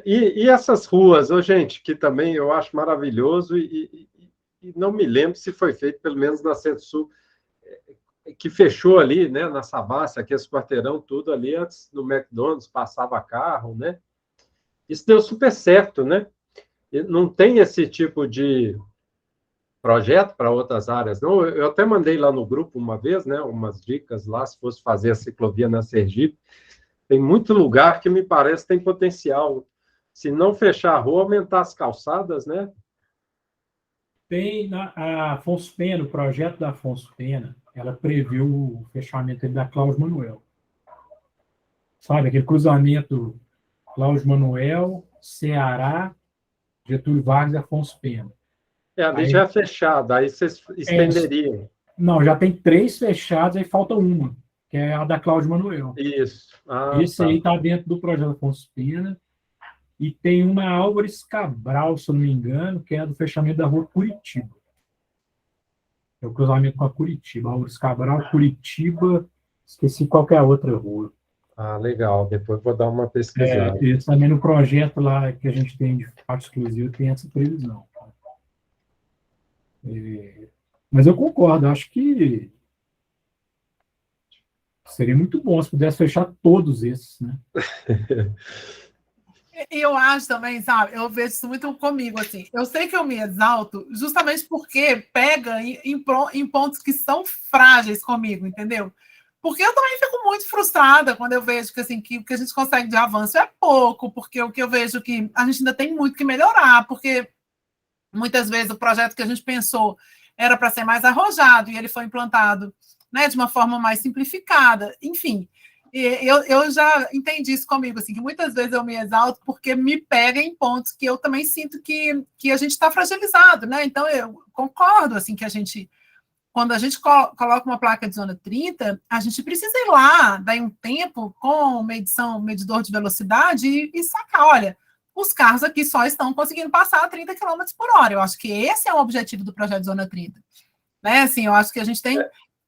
E essas ruas, gente, que também eu acho maravilhoso e não me lembro se foi feito, pelo menos na Centro-Sul, que fechou ali, né, na Savassi, aqui esse quarteirão, tudo ali, antes no McDonald's, passava carro, né? Isso deu super certo, né? E não tem esse tipo de projeto para outras áreas, não. Eu até mandei lá no grupo uma vez, né, umas dicas lá, se fosse fazer a ciclovia na Sergipe. Tem muito lugar que me parece tem potencial. Se não fechar a rua, aumentar as calçadas, né? Tem a Afonso Pena, o projeto da Afonso Pena, ela previu o fechamento da Cláudio Manuel. Sabe, aquele cruzamento Cláudio Manuel, Ceará, Getúlio Vargas e Afonso Pena. Ali já é fechado, aí vocês estenderiam. Não, já tem 3 fechados, aí falta uma, que é a da Cláudio Manuel. Isso. Esse aí está dentro do projeto Afonso Pena. E tem uma Álvares Cabral, se eu não me engano, que é do fechamento da rua Curitiba. É o cruzamento com a Curitiba. Álvares Cabral, Curitiba, esqueci qual que é a outra rua. Legal. Depois vou dar uma pesquisada. Esse também no projeto lá que a gente tem de fato exclusivo tem essa previsão. Mas eu concordo, acho que seria muito bom se pudesse fechar todos esses, né? E eu acho também, sabe, eu vejo isso muito comigo, assim, eu sei que eu me exalto justamente porque pega em pontos que são frágeis comigo, entendeu? Porque eu também fico muito frustrada quando eu vejo que, assim, que o que a gente consegue de avanço é pouco, porque o que eu vejo que a gente ainda tem muito que melhorar, porque muitas vezes o projeto que a gente pensou era para ser mais arrojado e ele foi implantado, né, de uma forma mais simplificada, enfim. Eu já entendi isso comigo, assim, que muitas vezes eu me exalto porque me pega em pontos que eu também sinto que a gente está fragilizado, né? Então, eu concordo, assim, que quando a gente coloca uma placa de zona 30, a gente precisa ir lá, daí um tempo, com medidor de velocidade e sacar, olha, os carros aqui só estão conseguindo passar a 30 km por hora. Eu acho que esse é o objetivo do projeto de zona 30. Né? Assim, eu acho que a gente tem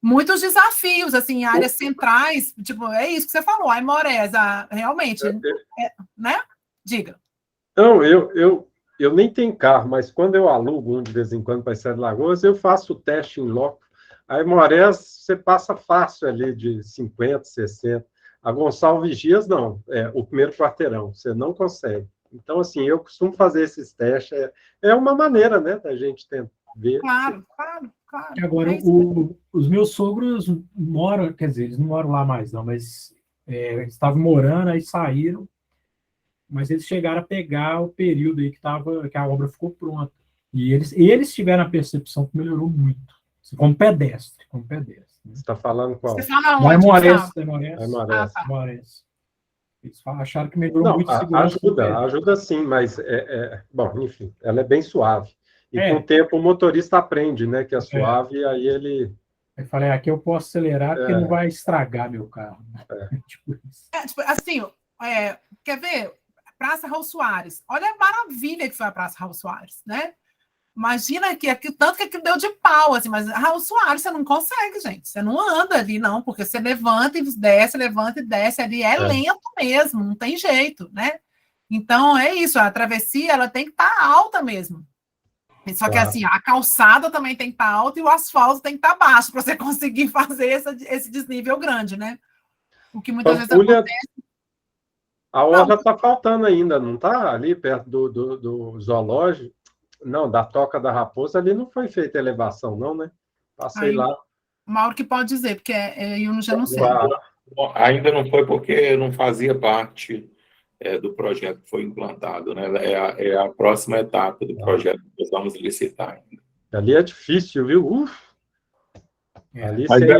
muitos desafios, assim, em áreas centrais, tipo, é isso que você falou, a Aimorés, realmente, né? Diga. Não, eu nem tenho carro, mas quando eu alugo de vez em quando para Sete Lagoas, eu faço o teste em loco. A Aimorés, você passa fácil ali de 50, 60. A Gonçalves Dias, não. É o primeiro quarteirão, você não consegue. Então, assim, eu costumo fazer esses testes. É uma maneira, né, da gente tentar ver. Claro. Agora, os meus sogros moram, quer dizer, eles não moram lá mais, não, mas eles estavam morando, aí saíram, mas eles chegaram a pegar o período aí que a obra ficou pronta. E eles tiveram a percepção que melhorou muito, assim, como pedestre. Você está falando qual? Você fala Não é onde, Moraes, Gustavo? Moraes. Eles acharam que melhorou muito a Não, segurança. ajuda sim, mas, bom, enfim, ela é bem suave. E com o É. tempo o motorista aprende, né, que é suave, e aí ele... Eu falei, aqui eu posso acelerar porque não vai estragar meu carro. Tipo isso. Tipo, assim, quer ver? Praça Raul Soares. Olha a maravilha que foi a Praça Raul Soares, né? Imagina tanto que aquilo deu de pau, assim, mas Raul Soares você não consegue, gente. Você não anda ali, não, porque você levanta e desce ali, lento mesmo, não tem jeito, né? Então, é isso, a travessia, ela tem que estar alta mesmo. Só que, assim, a calçada também tem que estar alta e o asfalto tem que estar baixo para você conseguir fazer esse desnível grande, né? O que muitas vezes acontece... A orla está faltando ainda, não está? Ali perto do zoológico. Não, da Toca da Raposa, ali não foi feita elevação, não, né? Passei lá. O Mauro que pode dizer, porque eu já não sei. Ainda não foi porque não fazia parte do projeto que foi implantado, né? É a próxima etapa do projeto que nós vamos licitar ainda. Ali é difícil, viu? Ali mas é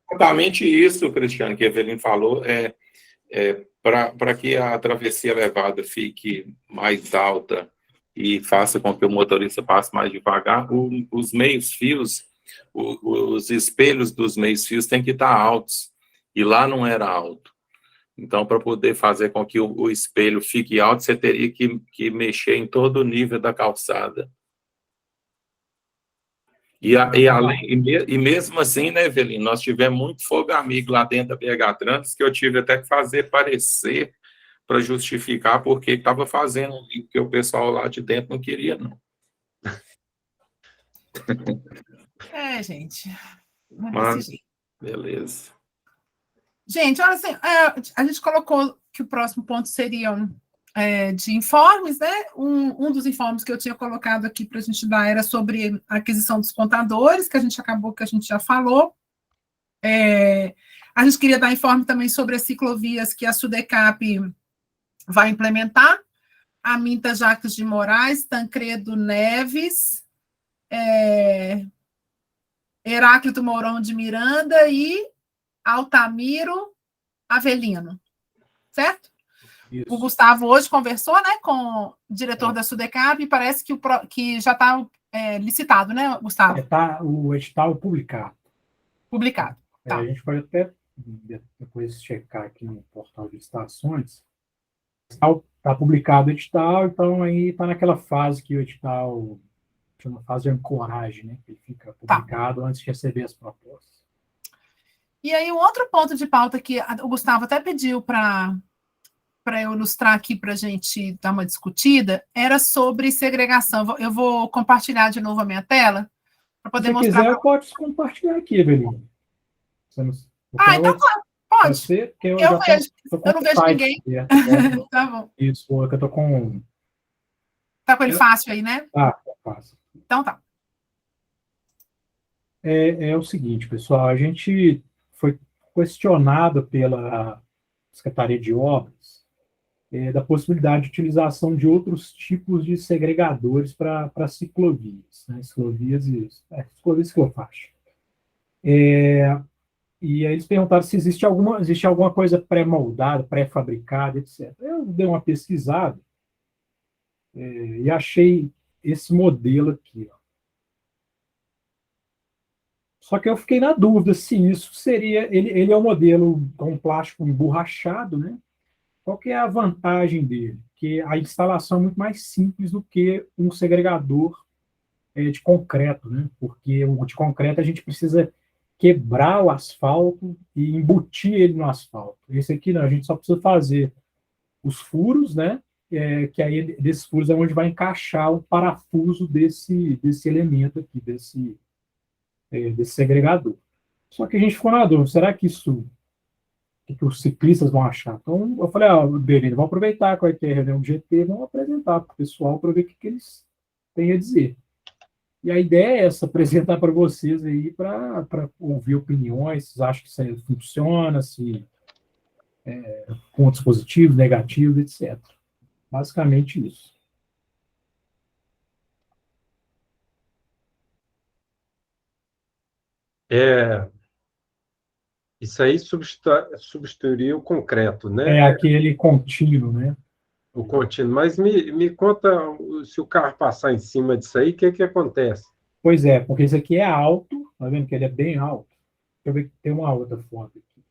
exatamente isso, Cristiano, que a Evelyn falou, para que a travessia elevada fique mais alta e faça com que o motorista passe mais devagar, os meios-fios, os espelhos dos meios-fios têm que estar altos, e lá não era alto. Então, para poder fazer com que o espelho fique alto, você teria que mexer em todo o nível da calçada. E mesmo assim, né, Evelyn, nós tivemos muito fogo amigo lá dentro da BH Trans, que eu tive até que fazer parecer para justificar porque estava fazendo o que o pessoal lá de dentro não queria, não. Gente. Mas, beleza. Gente, olha assim, a gente colocou que o próximo ponto seria de informes, né? Um dos informes que eu tinha colocado aqui para a gente dar era sobre a aquisição dos contadores, que a gente já falou. A gente queria dar informe também sobre as ciclovias que a Sudecap vai implementar, a Minta Jacques de Moraes, Tancredo Neves, Heráclito Mourão de Miranda e Altamiro Avelino, certo? Isso. O Gustavo hoje conversou, né, com o diretor da Sudecap e parece que já está licitado, né, Gustavo? Está o edital publicado. Publicado. Tá. A gente pode até depois checar aqui no portal de licitações. Está publicado o edital, então aí está naquela fase que o edital chama fase de ancoragem, né? Que ele fica publicado antes de receber as propostas. E aí, um outro ponto de pauta que o Gustavo até pediu para eu ilustrar aqui para a gente dar uma discutida era sobre segregação. Eu vou compartilhar de novo a minha tela para poder mostrar. Se quiser, eu posso compartilhar aqui, Evelyn. Então claro. Pode. Ser, eu vejo. Eu não vejo ninguém. Tá bom. Isso, que eu tô com... Tá com ele fácil aí, né? Tá fácil. Então tá. É o seguinte, pessoal, a gente foi questionado pela Secretaria de Obras da possibilidade de utilização de outros tipos de segregadores para ciclovias, né? Ciclovias e ciclofaixa. E aí eles perguntaram se existe alguma coisa pré-moldada, pré-fabricada, etc. Eu dei uma pesquisada e achei esse modelo aqui. Ó. Só que eu fiquei na dúvida se isso seria... Ele é um modelo com plástico emborrachado, né? Qual que é a vantagem dele? Que a instalação é muito mais simples do que um segregador de concreto, né? Porque o de concreto a gente precisa quebrar o asfalto e embutir ele no asfalto. Esse aqui não, a gente só precisa fazer os furos, né? Que aí desses furos é onde vai encaixar o parafuso desse elemento aqui, desse segregador. Só que a gente ficou na dúvida, será que isso que os ciclistas vão achar. Então, eu falei, beleza, vamos aproveitar qual é que é a reunião do GT, vamos apresentar para o pessoal para ver o que eles têm a dizer. E a ideia é essa, apresentar para vocês aí, para ouvir opiniões, vocês acham que isso funciona, se pontos positivos, negativos, etc. Basicamente isso. Isso aí substituiria o concreto, né? É aquele contínuo, né? O contínuo. Mas me conta, se o carro passar em cima disso aí, o que acontece? Pois é, porque esse aqui é alto, tá vendo que ele é bem alto? Deixa eu ver que tem uma outra foto aqui.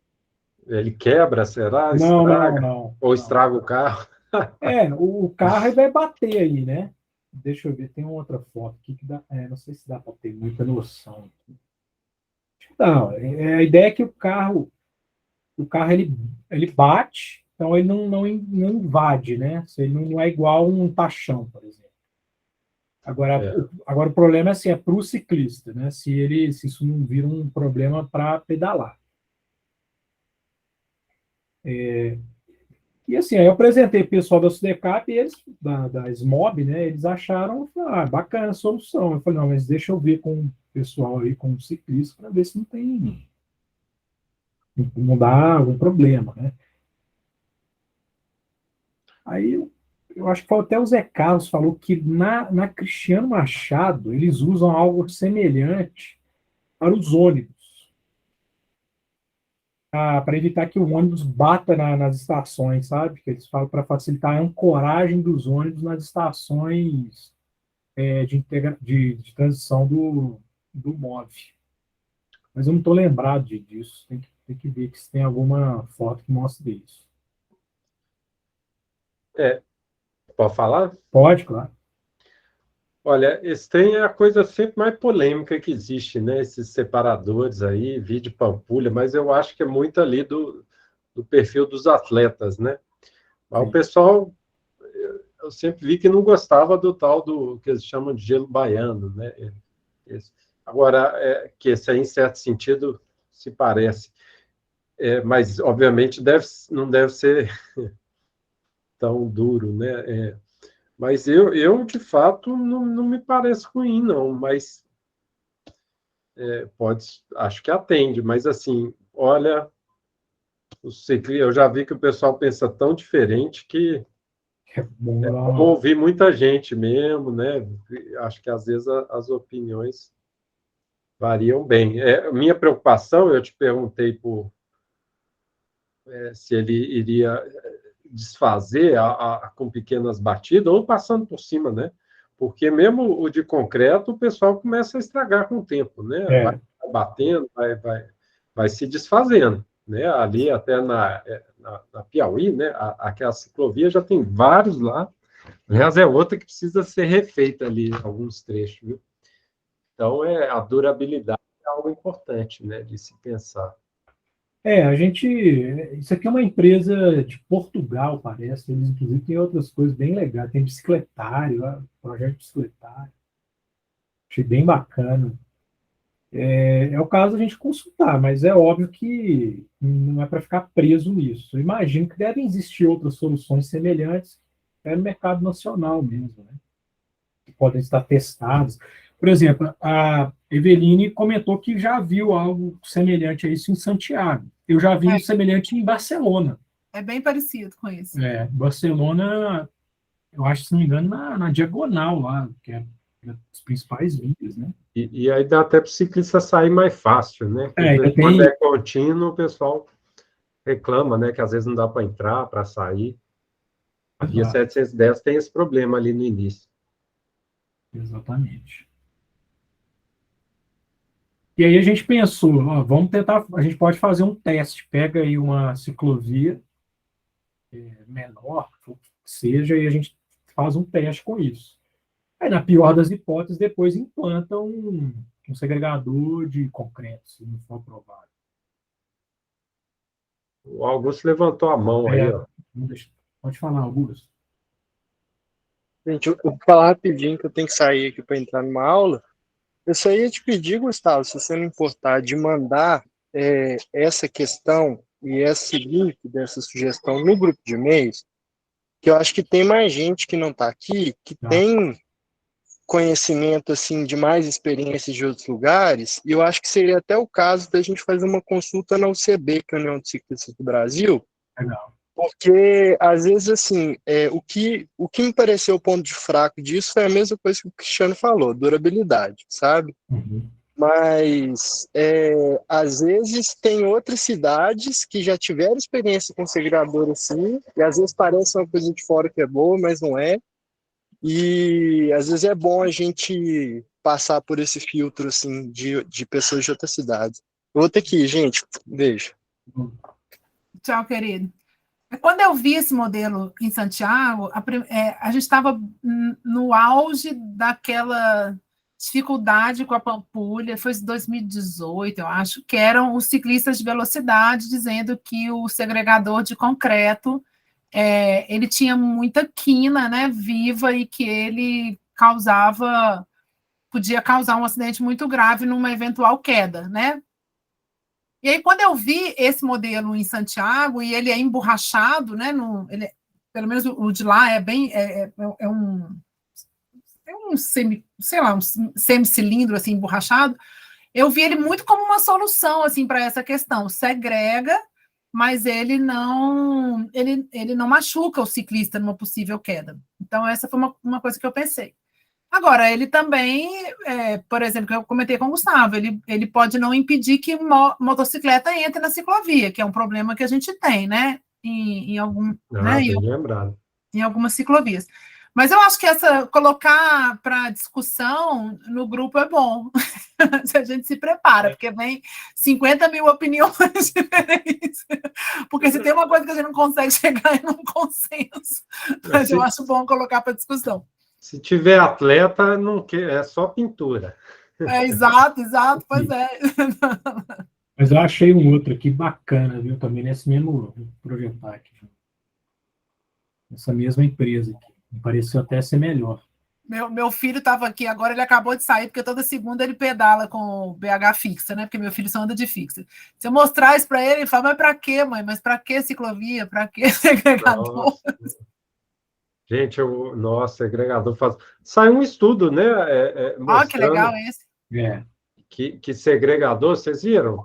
Ele quebra, será? Não, Estraga? não. Ou estraga o carro? O carro vai bater aí, né? Deixa eu ver, tem uma outra foto aqui que dá. Não sei se dá para ter muita noção aqui. Não, a ideia é que o carro ele bate, então ele não invade, né? Ele não é igual um tachão, por exemplo. Agora o problema é assim, é para o ciclista, né? Se isso não vira um problema para pedalar. E assim, aí eu apresentei o pessoal da Sudecap e eles, da SMOB, né? Eles acharam, bacana a solução. Eu falei, não, mas deixa eu ver com o pessoal aí, com o ciclista, para ver se não dá algum problema, né? Aí eu acho que foi até o Zé Carlos falou que na Cristiano Machado eles usam algo semelhante para os ônibus, para evitar que o ônibus bata nas estações, sabe? Que eles falam para facilitar a ancoragem dos ônibus nas estações de transição do MOV. Mas eu não estou lembrado disso. Tem que ver se tem alguma foto que mostre isso. Pode falar? Pode, claro. Olha, esse tem a coisa sempre mais polêmica que existe, né? Esses separadores aí, vídeo pampulha, mas eu acho que é muito ali do perfil dos atletas, né? Mas o pessoal, eu sempre vi que não gostava do tal do que eles chamam de gelo baiano, né? Agora, que esse aí, em certo sentido, se parece. Mas, obviamente, não deve ser tão duro, né? Mas eu, de fato, não me parece ruim, não. Mas acho que atende. Mas, assim, olha, eu já vi que o pessoal pensa tão diferente que como ouvir muita gente mesmo, né? Acho que, às vezes, as opiniões variam bem. Minha preocupação, eu te perguntei se ele iria desfazer com pequenas batidas ou passando por cima, né? Porque mesmo o de concreto, o pessoal começa a estragar com o tempo, né? Vai batendo, vai se desfazendo, né? Ali até na Piauí, né? Aquela ciclovia já tem vários lá. Aliás, é outra que precisa ser refeita ali, alguns trechos, viu? Então, a durabilidade é algo importante, né? De se pensar. Isso aqui é uma empresa de Portugal, parece. Eles, inclusive, têm outras coisas bem legais. Tem bicicletário, projeto bicicletário. Achei bem bacana. É o caso da gente consultar, mas é óbvio que não é para ficar preso nisso. Eu imagino que devem existir outras soluções semelhantes no mercado nacional mesmo, né? Que podem estar testadas. Por exemplo, a Eveline comentou que já viu algo semelhante a isso em Santiago. Eu já vi semelhante em Barcelona. É bem parecido com isso. Barcelona, eu acho, se não me engano, na diagonal lá, que é os principais vias, né? E aí dá até para o ciclista sair mais fácil, né? Quando é contínuo, o pessoal reclama, né? Que às vezes não dá para entrar, para sair. A via 710 tem esse problema ali no início. Exatamente. E aí a gente pensou, vamos tentar, a gente pode fazer um teste, pega aí uma ciclovia menor, que seja, e a gente faz um teste com isso. Aí, na pior das hipóteses, depois implanta um segregador de concreto, se não for aprovado. O Augusto levantou a mão aí, ó. Pode falar, Augusto. Gente, eu vou falar rapidinho que eu tenho que sair aqui para entrar numa aula. Eu só ia te pedir, Gustavo, se você não importar, de mandar essa questão e esse link dessa sugestão no grupo de e-mails, que eu acho que tem mais gente que não está aqui, que tem conhecimento assim de mais experiências de outros lugares, e eu acho que seria até o caso da gente fazer uma consulta na UCB, que é a União de Ciclistas do Brasil, porque às vezes assim, o que me pareceu o ponto de fraco disso foi a mesma coisa que o Cristiano falou, durabilidade, sabe? Mas às vezes tem outras cidades que já tiveram experiência com segregador assim, e às vezes parece uma coisa de fora que é boa, mas não é. E às vezes é bom a gente passar por esse filtro assim, de pessoas de outras cidades. Eu vou ter que ir, gente. Beijo. Tchau, querido. Quando eu vi esse modelo em Santiago, a gente estava no auge daquela dificuldade com a Pampulha, foi em 2018, eu acho, que eram os ciclistas de velocidade dizendo que o segregador de concreto ele tinha muita quina, né, viva, e que ele podia causar um acidente muito grave numa eventual queda, né? E aí, quando eu vi esse modelo em Santiago, e ele é emborrachado, né? Pelo menos o de lá é um semicilindro assim, emborrachado. Eu vi ele muito como uma solução assim, para essa questão. Segrega, mas ele não machuca o ciclista numa possível queda. Então, essa foi uma coisa que eu pensei. Agora, ele também, por exemplo, que eu comentei com o Gustavo, ele pode não impedir que motocicleta entre na ciclovia, que é um problema que a gente tem, né? Em algumas ciclovias. Mas eu acho que colocar para discussão no grupo é bom. Se a gente se prepara, porque vem 50 mil opiniões diferentes. Porque se tem uma coisa que a gente não consegue chegar em um consenso, mas eu acho bom colocar para discussão. Se tiver atleta, não é só pintura. Exato, pois é. Mas eu achei um outro aqui bacana, viu? Também nesse mesmo projeto aqui. Essa mesma empresa aqui. Me pareceu até ser melhor. Meu filho estava aqui agora, ele acabou de sair, porque toda segunda ele pedala com o BH fixa, né? Porque meu filho só anda de fixa. Se eu mostrar isso para ele fala, mas para quê, mãe? Mas para que ciclovia? Para que segregador? Gente, segregador faz. Saiu um estudo, né? Mostrando que legal esse. Que segregador, vocês viram?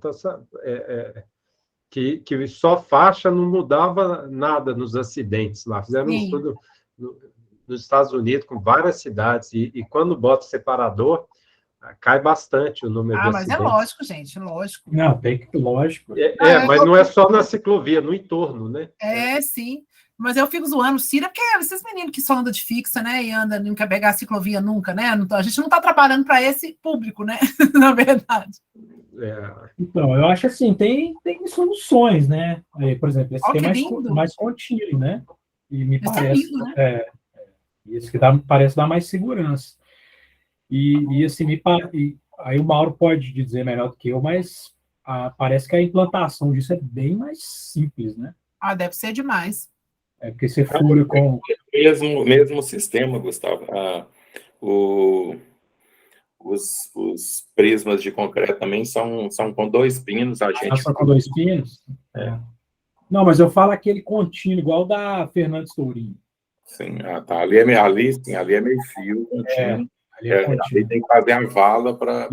Que só faixa não mudava nada nos acidentes lá. Fizeram um estudo nos Estados Unidos com várias cidades, e quando bota separador, cai bastante o número de acidentes. Mas é lógico, gente, lógico. Não, tem que, lógico. Mas não é só na ciclovia, no entorno, né? Sim. Mas eu fico zoando o Cira, porque esses meninos que só andam de fixa, né, e não quer pegar a ciclovia nunca, né? A gente não está trabalhando para esse público, né? Na verdade. Então, eu acho assim, tem soluções, né? Por exemplo, esse aqui é mais contínuo, né? E me parece... lindo, né? Esse que parece dar mais segurança. E assim, aí o Mauro pode dizer melhor do que eu, mas parece que a implantação disso é bem mais simples, né? Deve ser demais. Porque você fura com... Mesmo sistema, Gustavo. Os prismas de concreto também são com 2 pinos. São com 2 pinos? Não, mas eu falo aquele contínuo, igual da Fernandes Tourinho. Sim, tá. Ali é meio fio, contínuo. Ali tem que fazer a vala para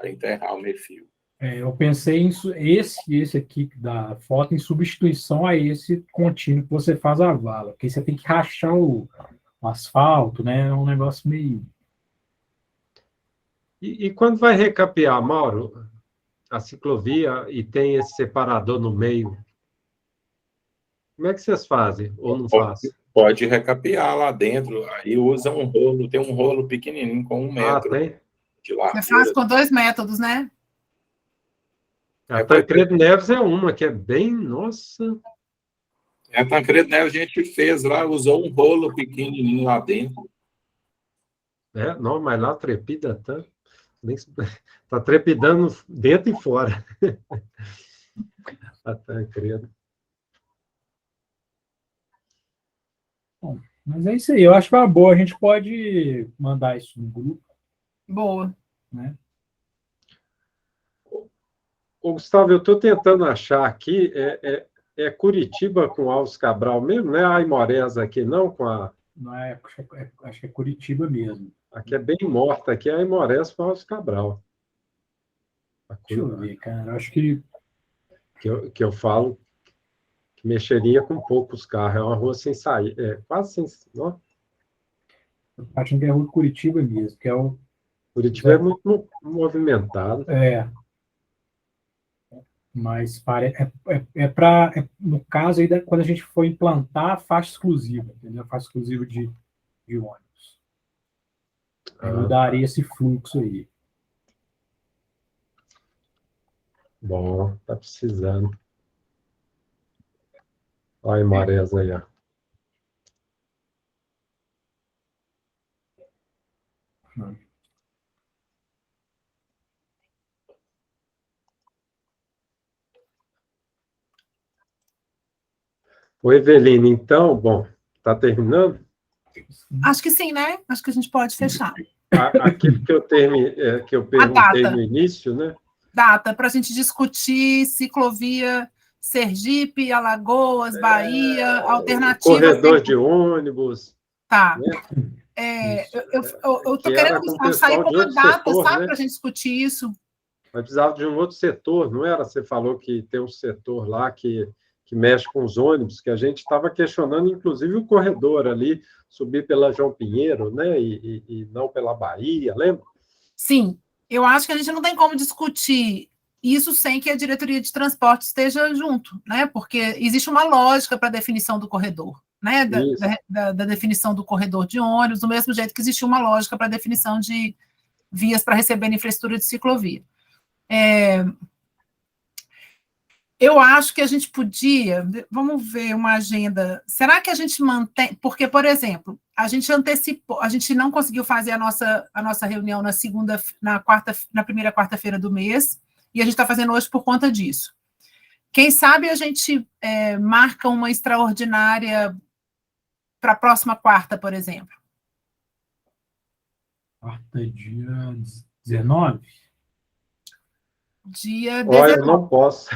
enterrar o meio fio. Eu pensei em esse aqui da foto em substituição a esse contínuo que você faz a vala, porque você tem que rachar o asfalto, né? É um negócio meio... E quando vai recapear, Mauro, a ciclovia e tem esse separador no meio, como é que vocês fazem ou não fazem? Pode recapear lá dentro, aí usa um rolo, tem um rolo pequenininho com 1 metro de largura. Você faz com 2 métodos, né? A Tancredo Neves é uma que é bem, nossa... A Tancredo Neves a gente fez lá, usou um rolo pequenininho lá dentro. Não, mas lá trepida tanto. Está trepidando dentro e fora. A Tancredo. Bom, mas é isso aí. Eu acho que é uma boa. A gente pode mandar isso no grupo. Boa. Né? Gustavo, eu estou tentando achar aqui, é Curitiba com Alves Cabral mesmo, não é Aimorés aqui, não? Não é, acho que é Curitiba mesmo. Aqui é bem morta, aqui é Aimorés com Alves Cabral. Deixa eu ver, cara, acho que... Que eu falo que mexeria com poucos carros, é uma rua sem sair, quase sem... Não? Acho que é a rua de Curitiba mesmo, que é o... Curitiba é muito movimentado. Mas no caso aí, quando a gente for implantar a faixa exclusiva, entendeu? A faixa exclusiva de ônibus. Aí mudaria esse fluxo aí. Bom, tá precisando. Olha a Marés aí, ó. Ô, Evelina, então, bom, tá terminando? Acho que sim, né? Acho que a gente pode fechar. Aquilo que eu perguntei no início, né? Data para a gente discutir ciclovia Sergipe, Alagoas, Bahia, alternativa. Corredor de ônibus. Tá. Né? Eu estou querendo, Gustavo, sair com uma data, sabe, para a gente discutir isso. Mas precisava de um outro setor, não era? Você falou que tem um setor lá que mexe com os ônibus, que a gente estava questionando, inclusive, o corredor ali, subir pela João Pinheiro, né? E não pela Bahia, lembra? Sim, eu acho que a gente não tem como discutir isso sem que a diretoria de transporte esteja junto, né? Porque existe uma lógica para a definição do corredor, né? Da definição do corredor de ônibus, do mesmo jeito que existe uma lógica para a definição de vias para receber infraestrutura de ciclovia. Eu acho que a gente podia, vamos ver uma agenda, será que a gente mantém, porque, por exemplo, a gente antecipou, a gente não conseguiu fazer a nossa reunião na primeira quarta-feira do mês, e a gente está fazendo hoje por conta disso. Quem sabe a gente marca uma extraordinária para a próxima quarta, por exemplo? Quarta, dia 19? Dia 19. Olha, eu não posso.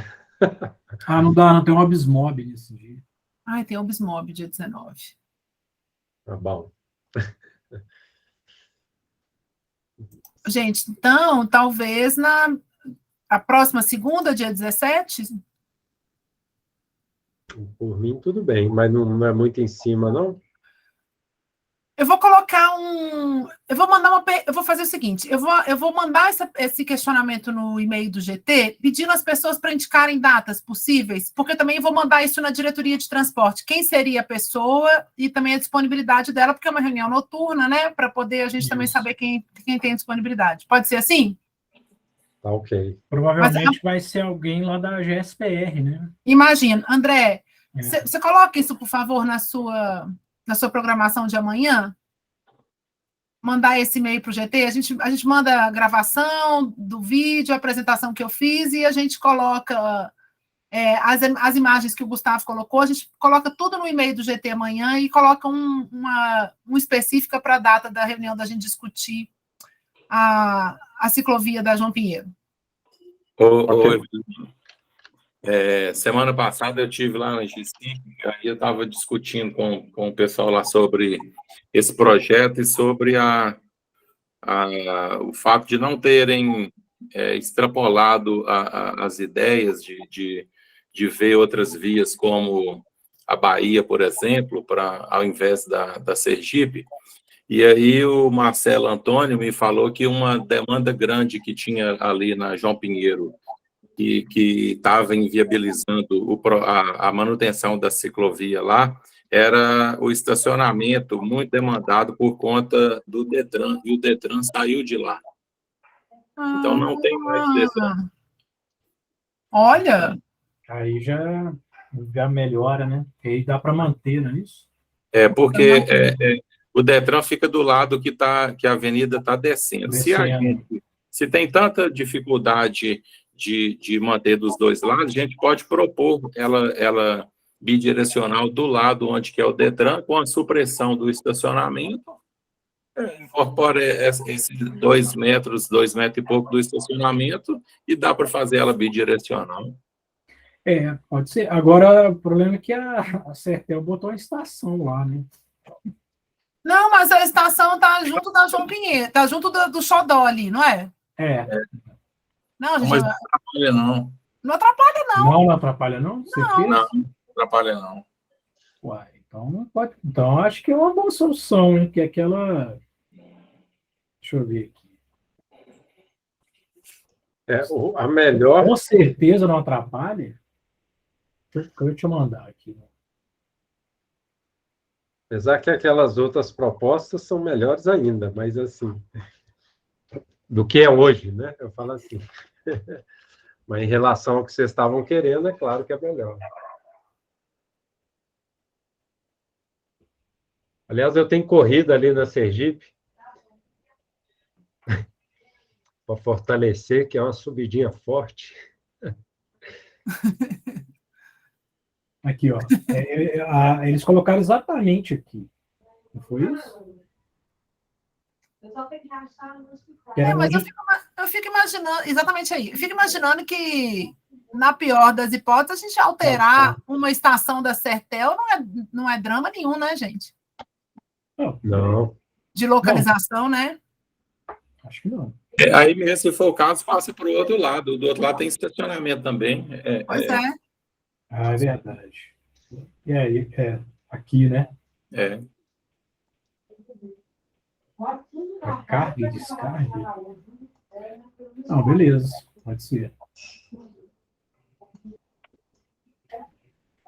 Não dá, não tem um Obismob nesse dia. Tem um Obismob, dia 19. Tá bom. Gente, então, talvez a próxima segunda, dia 17? Por mim, tudo bem, mas não é muito em cima, não? Eu vou colocar eu vou fazer o seguinte, eu vou mandar esse questionamento no e-mail do GT, pedindo às pessoas para indicarem datas possíveis, porque eu também vou mandar isso na diretoria de transporte. Quem seria a pessoa e também a disponibilidade dela, porque é uma reunião noturna, né? Para poder a gente também saber quem tem disponibilidade. Pode ser assim? Tá ok. Provavelmente vai ser alguém lá da GSPR, né? Imagina. André, você coloca isso, por favor, na sua programação de amanhã, mandar esse e-mail para o GT, a gente manda a gravação do vídeo, a apresentação que eu fiz, e a gente coloca as imagens que o Gustavo colocou, a gente coloca tudo no e-mail do GT amanhã e coloca uma específica para a data da reunião da gente discutir a ciclovia da João Pinheiro. Semana passada eu estive lá na G5, aí eu estava discutindo com o pessoal lá sobre esse projeto e sobre o fato de não terem extrapolado as ideias de ver outras vias como a Bahia, por exemplo, ao invés da Sergipe. E aí o Marcelo Antônio me falou que uma demanda grande que tinha ali na João Pinheiro, que estava inviabilizando a manutenção da ciclovia lá, era o estacionamento muito demandado por conta do Detran, e o Detran saiu de lá. Então não tem mais Detran. Olha! Aí já melhora, né? Aí dá para manter, não é isso? Porque o Detran fica do lado que a avenida está descendo. Se tem tanta dificuldade de manter dos dois lados, a gente pode propor ela bidirecional do lado onde que é o Detran, com a supressão do estacionamento, Incorpora esses 2 metros, 2 metros e pouco do estacionamento e dá para fazer ela bidirecional. Pode ser. Agora, o problema é que a Sertel botou a estação lá, né? Não, mas a estação tá junto da João Pinheiro, tá junto do Xodó ali, não é? Não, gente, Mas não atrapalha, não. não atrapalha, não. Não atrapalha, não? Não atrapalha, não. Uai, então pode. Então, acho que é uma boa solução, hein? Que é aquela. Deixa eu ver aqui. A melhor. Com certeza não atrapalha. Deixa eu te mandar aqui. Apesar que aquelas outras propostas são melhores ainda, mas assim, do que é hoje, né? Eu falo assim. Mas em relação ao que vocês estavam querendo, é claro que é melhor. Aliás, eu tenho corrido ali na Sergipe para fortalecer, que é uma subidinha forte. Aqui, ó. Eles colocaram exatamente aqui. Não foi isso? Mas eu fico imaginando, exatamente aí, eu fico imaginando que, na pior das hipóteses, a gente alterar uma estação da Sertel não é drama nenhum, né, gente? Não. De localização, né? Acho que não. Aí mesmo, se for o caso, passa para o outro lado. Do outro lado tem estacionamento também. Pois é. É verdade. E aí, aqui, né? Carga e descarga? Não, beleza. Pode ser.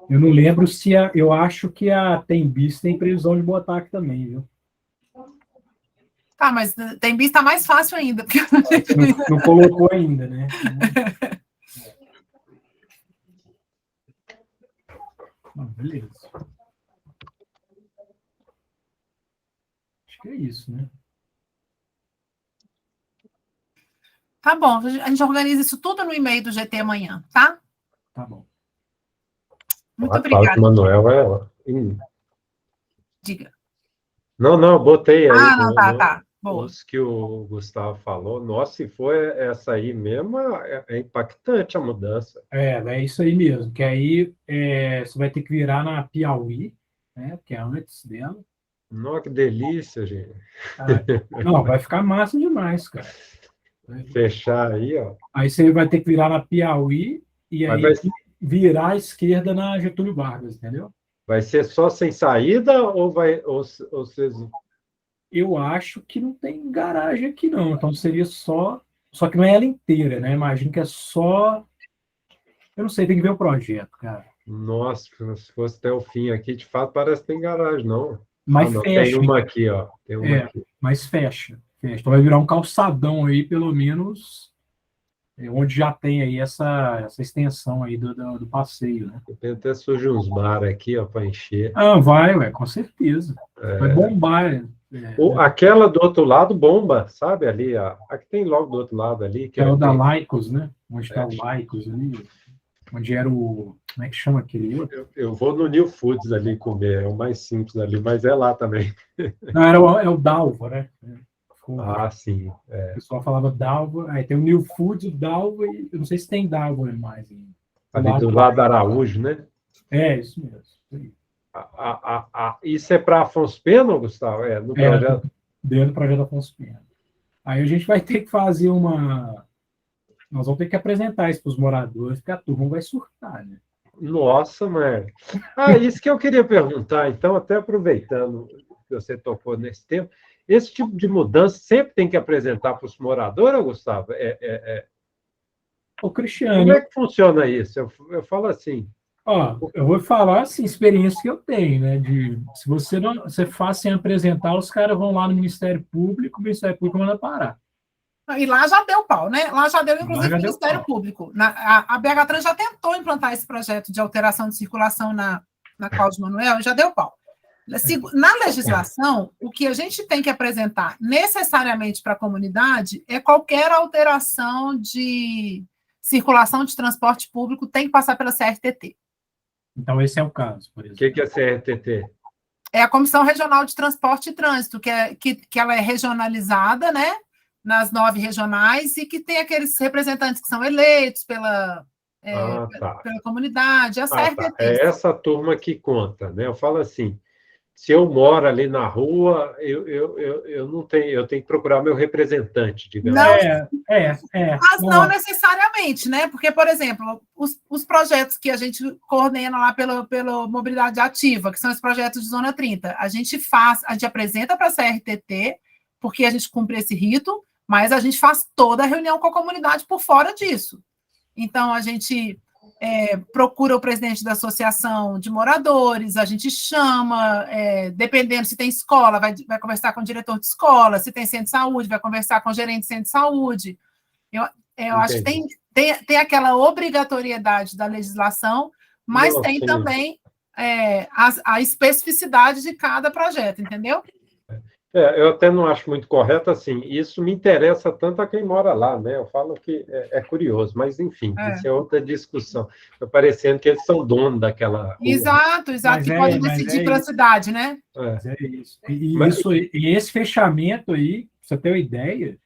Eu não lembro se eu acho que a Tembis tem previsão de botar aqui também, viu? Tá, mas Tembis está mais fácil ainda. Porque não colocou ainda, né? Beleza. Acho que é isso, né? Tá bom, a gente organiza isso tudo no e-mail do GT amanhã, tá? Tá bom. Muito obrigada. Manuel Diga. Não, botei aí. Não, tá. Boa. Os que o Gustavo falou. Nossa, se for essa aí mesmo, é impactante a mudança. É isso aí mesmo. Que aí você vai ter que virar na Piauí, né? Que é antes dela. Nossa, que delícia, gente. Não, vai ficar massa demais, cara. Fechar aí, ó. Aí você vai ter que virar na Piauí e aí virar à esquerda na Getúlio Vargas, entendeu? Vai ser só sem saída ou vocês... Eu acho que não tem garagem aqui, não. Então seria só que não é ela inteira, né? Imagino que é só... Eu não sei, tem que ver o projeto, cara. Nossa, se fosse até o fim aqui, de fato, parece que tem garagem, não. Mas não, fecha. Tem uma aqui, ó. Tem uma aqui. Mas fecha. Então vai virar um calçadão aí, pelo menos, onde já tem aí essa extensão aí do passeio, né? Tem até surge uns bar aqui, ó, para encher. Vai, com certeza. Vai bombar. Aquela do outro lado bomba, sabe? Ali, a que tem logo do outro lado ali. Que é o da Laicos, né? Onde está o Laicos ali. Onde era o... Como é que chama aquele outro? Eu vou no New Foods ali comer, é o mais simples ali, mas é lá também. Não, é o Dalva, né? Sim. O pessoal falava Dalva, aí tem o New Foods, o Dalva, e eu não sei se tem Dalva mais. Ali do lado da Araújo, né? Isso mesmo. Isso é para Afonso Pena, Gustavo? No projeto? Dentro do projeto Afonso Pena. Aí a gente vai ter que fazer nós vamos ter que apresentar isso para os moradores, porque a turma vai surtar, né? Nossa, mano. Isso que eu queria perguntar, então, até aproveitando que você tocou nesse tema, esse tipo de mudança sempre tem que apresentar para os moradores, Gustavo? Ô, Cristiano... Como é que funciona isso? Eu falo assim... eu vou falar assim, experiência que eu tenho, né? Se você faz sem apresentar, os caras vão lá no Ministério Público, o Ministério Público manda parar. E lá já deu pau, né? Lá já deu, inclusive, o Ministério Público. A BH Trans já tentou implantar esse projeto de alteração de circulação na Cláudio Manuel e já deu pau. Na legislação, o que a gente tem que apresentar necessariamente para a comunidade é qualquer alteração de circulação de transporte público tem que passar pela CRTT. Então, esse é o caso, por exemplo. O que é CRTT? é a Comissão Regional de Transporte e Trânsito, que ela é regionalizada, né, nas 9 regionais, e que tem aqueles representantes que são eleitos pela comunidade, a CRTT. Tá. É essa turma que conta, né? Eu falo assim, se eu moro ali na rua, eu não tenho, eu tenho que procurar meu representante, digamos. Mas não necessariamente, né? Porque, por exemplo, os projetos que a gente coordena lá pela Mobilidade Ativa, que são os projetos de Zona 30, a gente apresenta para a CRTT, porque a gente cumpre esse rito, mas a gente faz toda a reunião com a comunidade por fora disso. Então, a gente procura o presidente da associação de moradores, a gente chama, dependendo se tem escola, vai conversar com o diretor de escola, se tem centro de saúde, vai conversar com o gerente de centro de saúde. Eu acho que tem aquela obrigatoriedade da legislação, mas tem também a especificidade de cada projeto, entendeu? Eu até não acho muito correto, assim, isso me interessa tanto a quem mora lá, né? Eu falo que é curioso, mas, enfim, isso é outra discussão. Está parecendo que eles são donos daquela rua. Exato, que podem decidir pela cidade, né? É isso. E esse fechamento aí, pra você ter uma ideia,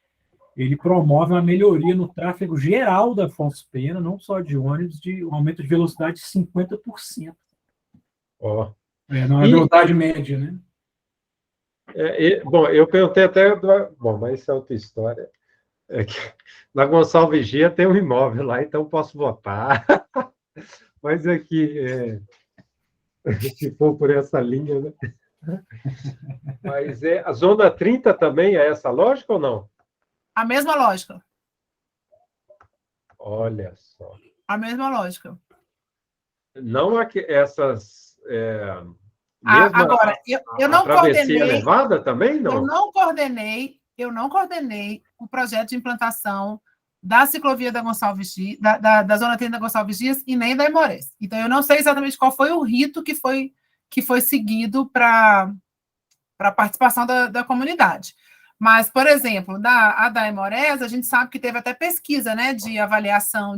ele promove uma melhoria no tráfego geral da Afonso Pena, não só de ônibus, de um aumento de velocidade de 50%. Na velocidade média, né? Bom, eu perguntei até... Bom, mas isso é outra história. Na Gonçalves Gia tem um imóvel lá, então posso votar. Mas aqui, se for por essa linha, né? Mas a Zona 30 também é essa lógica ou não? A mesma lógica. Olha só. A mesma lógica. Não essas... Agora, eu não coordenei... elevada também, não? Eu não coordenei o projeto de implantação da ciclovia da Gonçalves Dias, da Zona 30 da Gonçalves Dias e nem da Aimorés. Então, eu não sei exatamente qual foi o rito que foi seguido para a participação da comunidade. Mas, por exemplo, a da Aimorés, a gente sabe que teve até pesquisa, né, de avaliação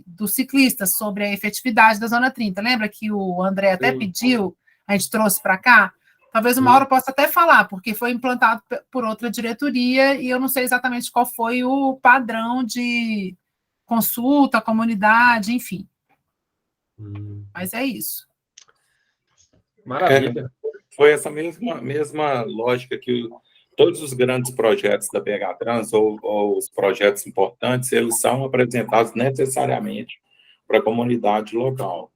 dos ciclistas sobre a efetividade da Zona 30. Lembra que o André até pediu, a gente trouxe para cá? Talvez o Mauro possa até falar, porque foi implantado por outra diretoria e eu não sei exatamente qual foi o padrão de consulta, comunidade, enfim. Mas é isso. Maravilha. Foi essa mesma lógica que todos os grandes projetos da BH Trans, ou os projetos importantes, eles são apresentados necessariamente para a comunidade local.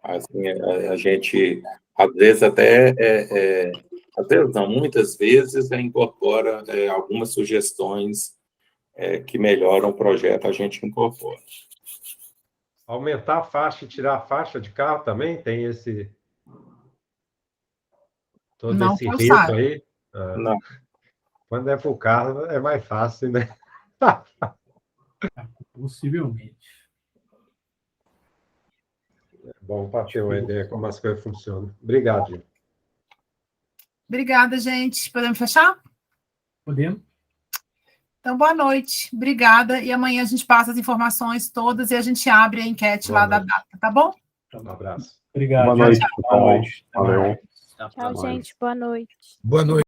Assim, a gente, às vezes, às vezes não, muitas vezes, incorpora algumas sugestões que melhoram o projeto, a gente incorpora. Aumentar a faixa e tirar a faixa de carro também? Tem esse... Não, esse rito aí? Não. Quando é para o carro, é mais fácil, né? Possivelmente. Bom, para ter uma ideia como as coisas funcionam. Obrigado, Gil. Obrigada, gente. Podemos fechar? Podemos. Então, boa noite. Obrigada. E amanhã a gente passa as informações todas e a gente abre a enquete lá da data, tá bom? Um abraço. Obrigado. Boa noite. Boa noite. Valeu. Tchau, gente. Boa noite. Boa noite.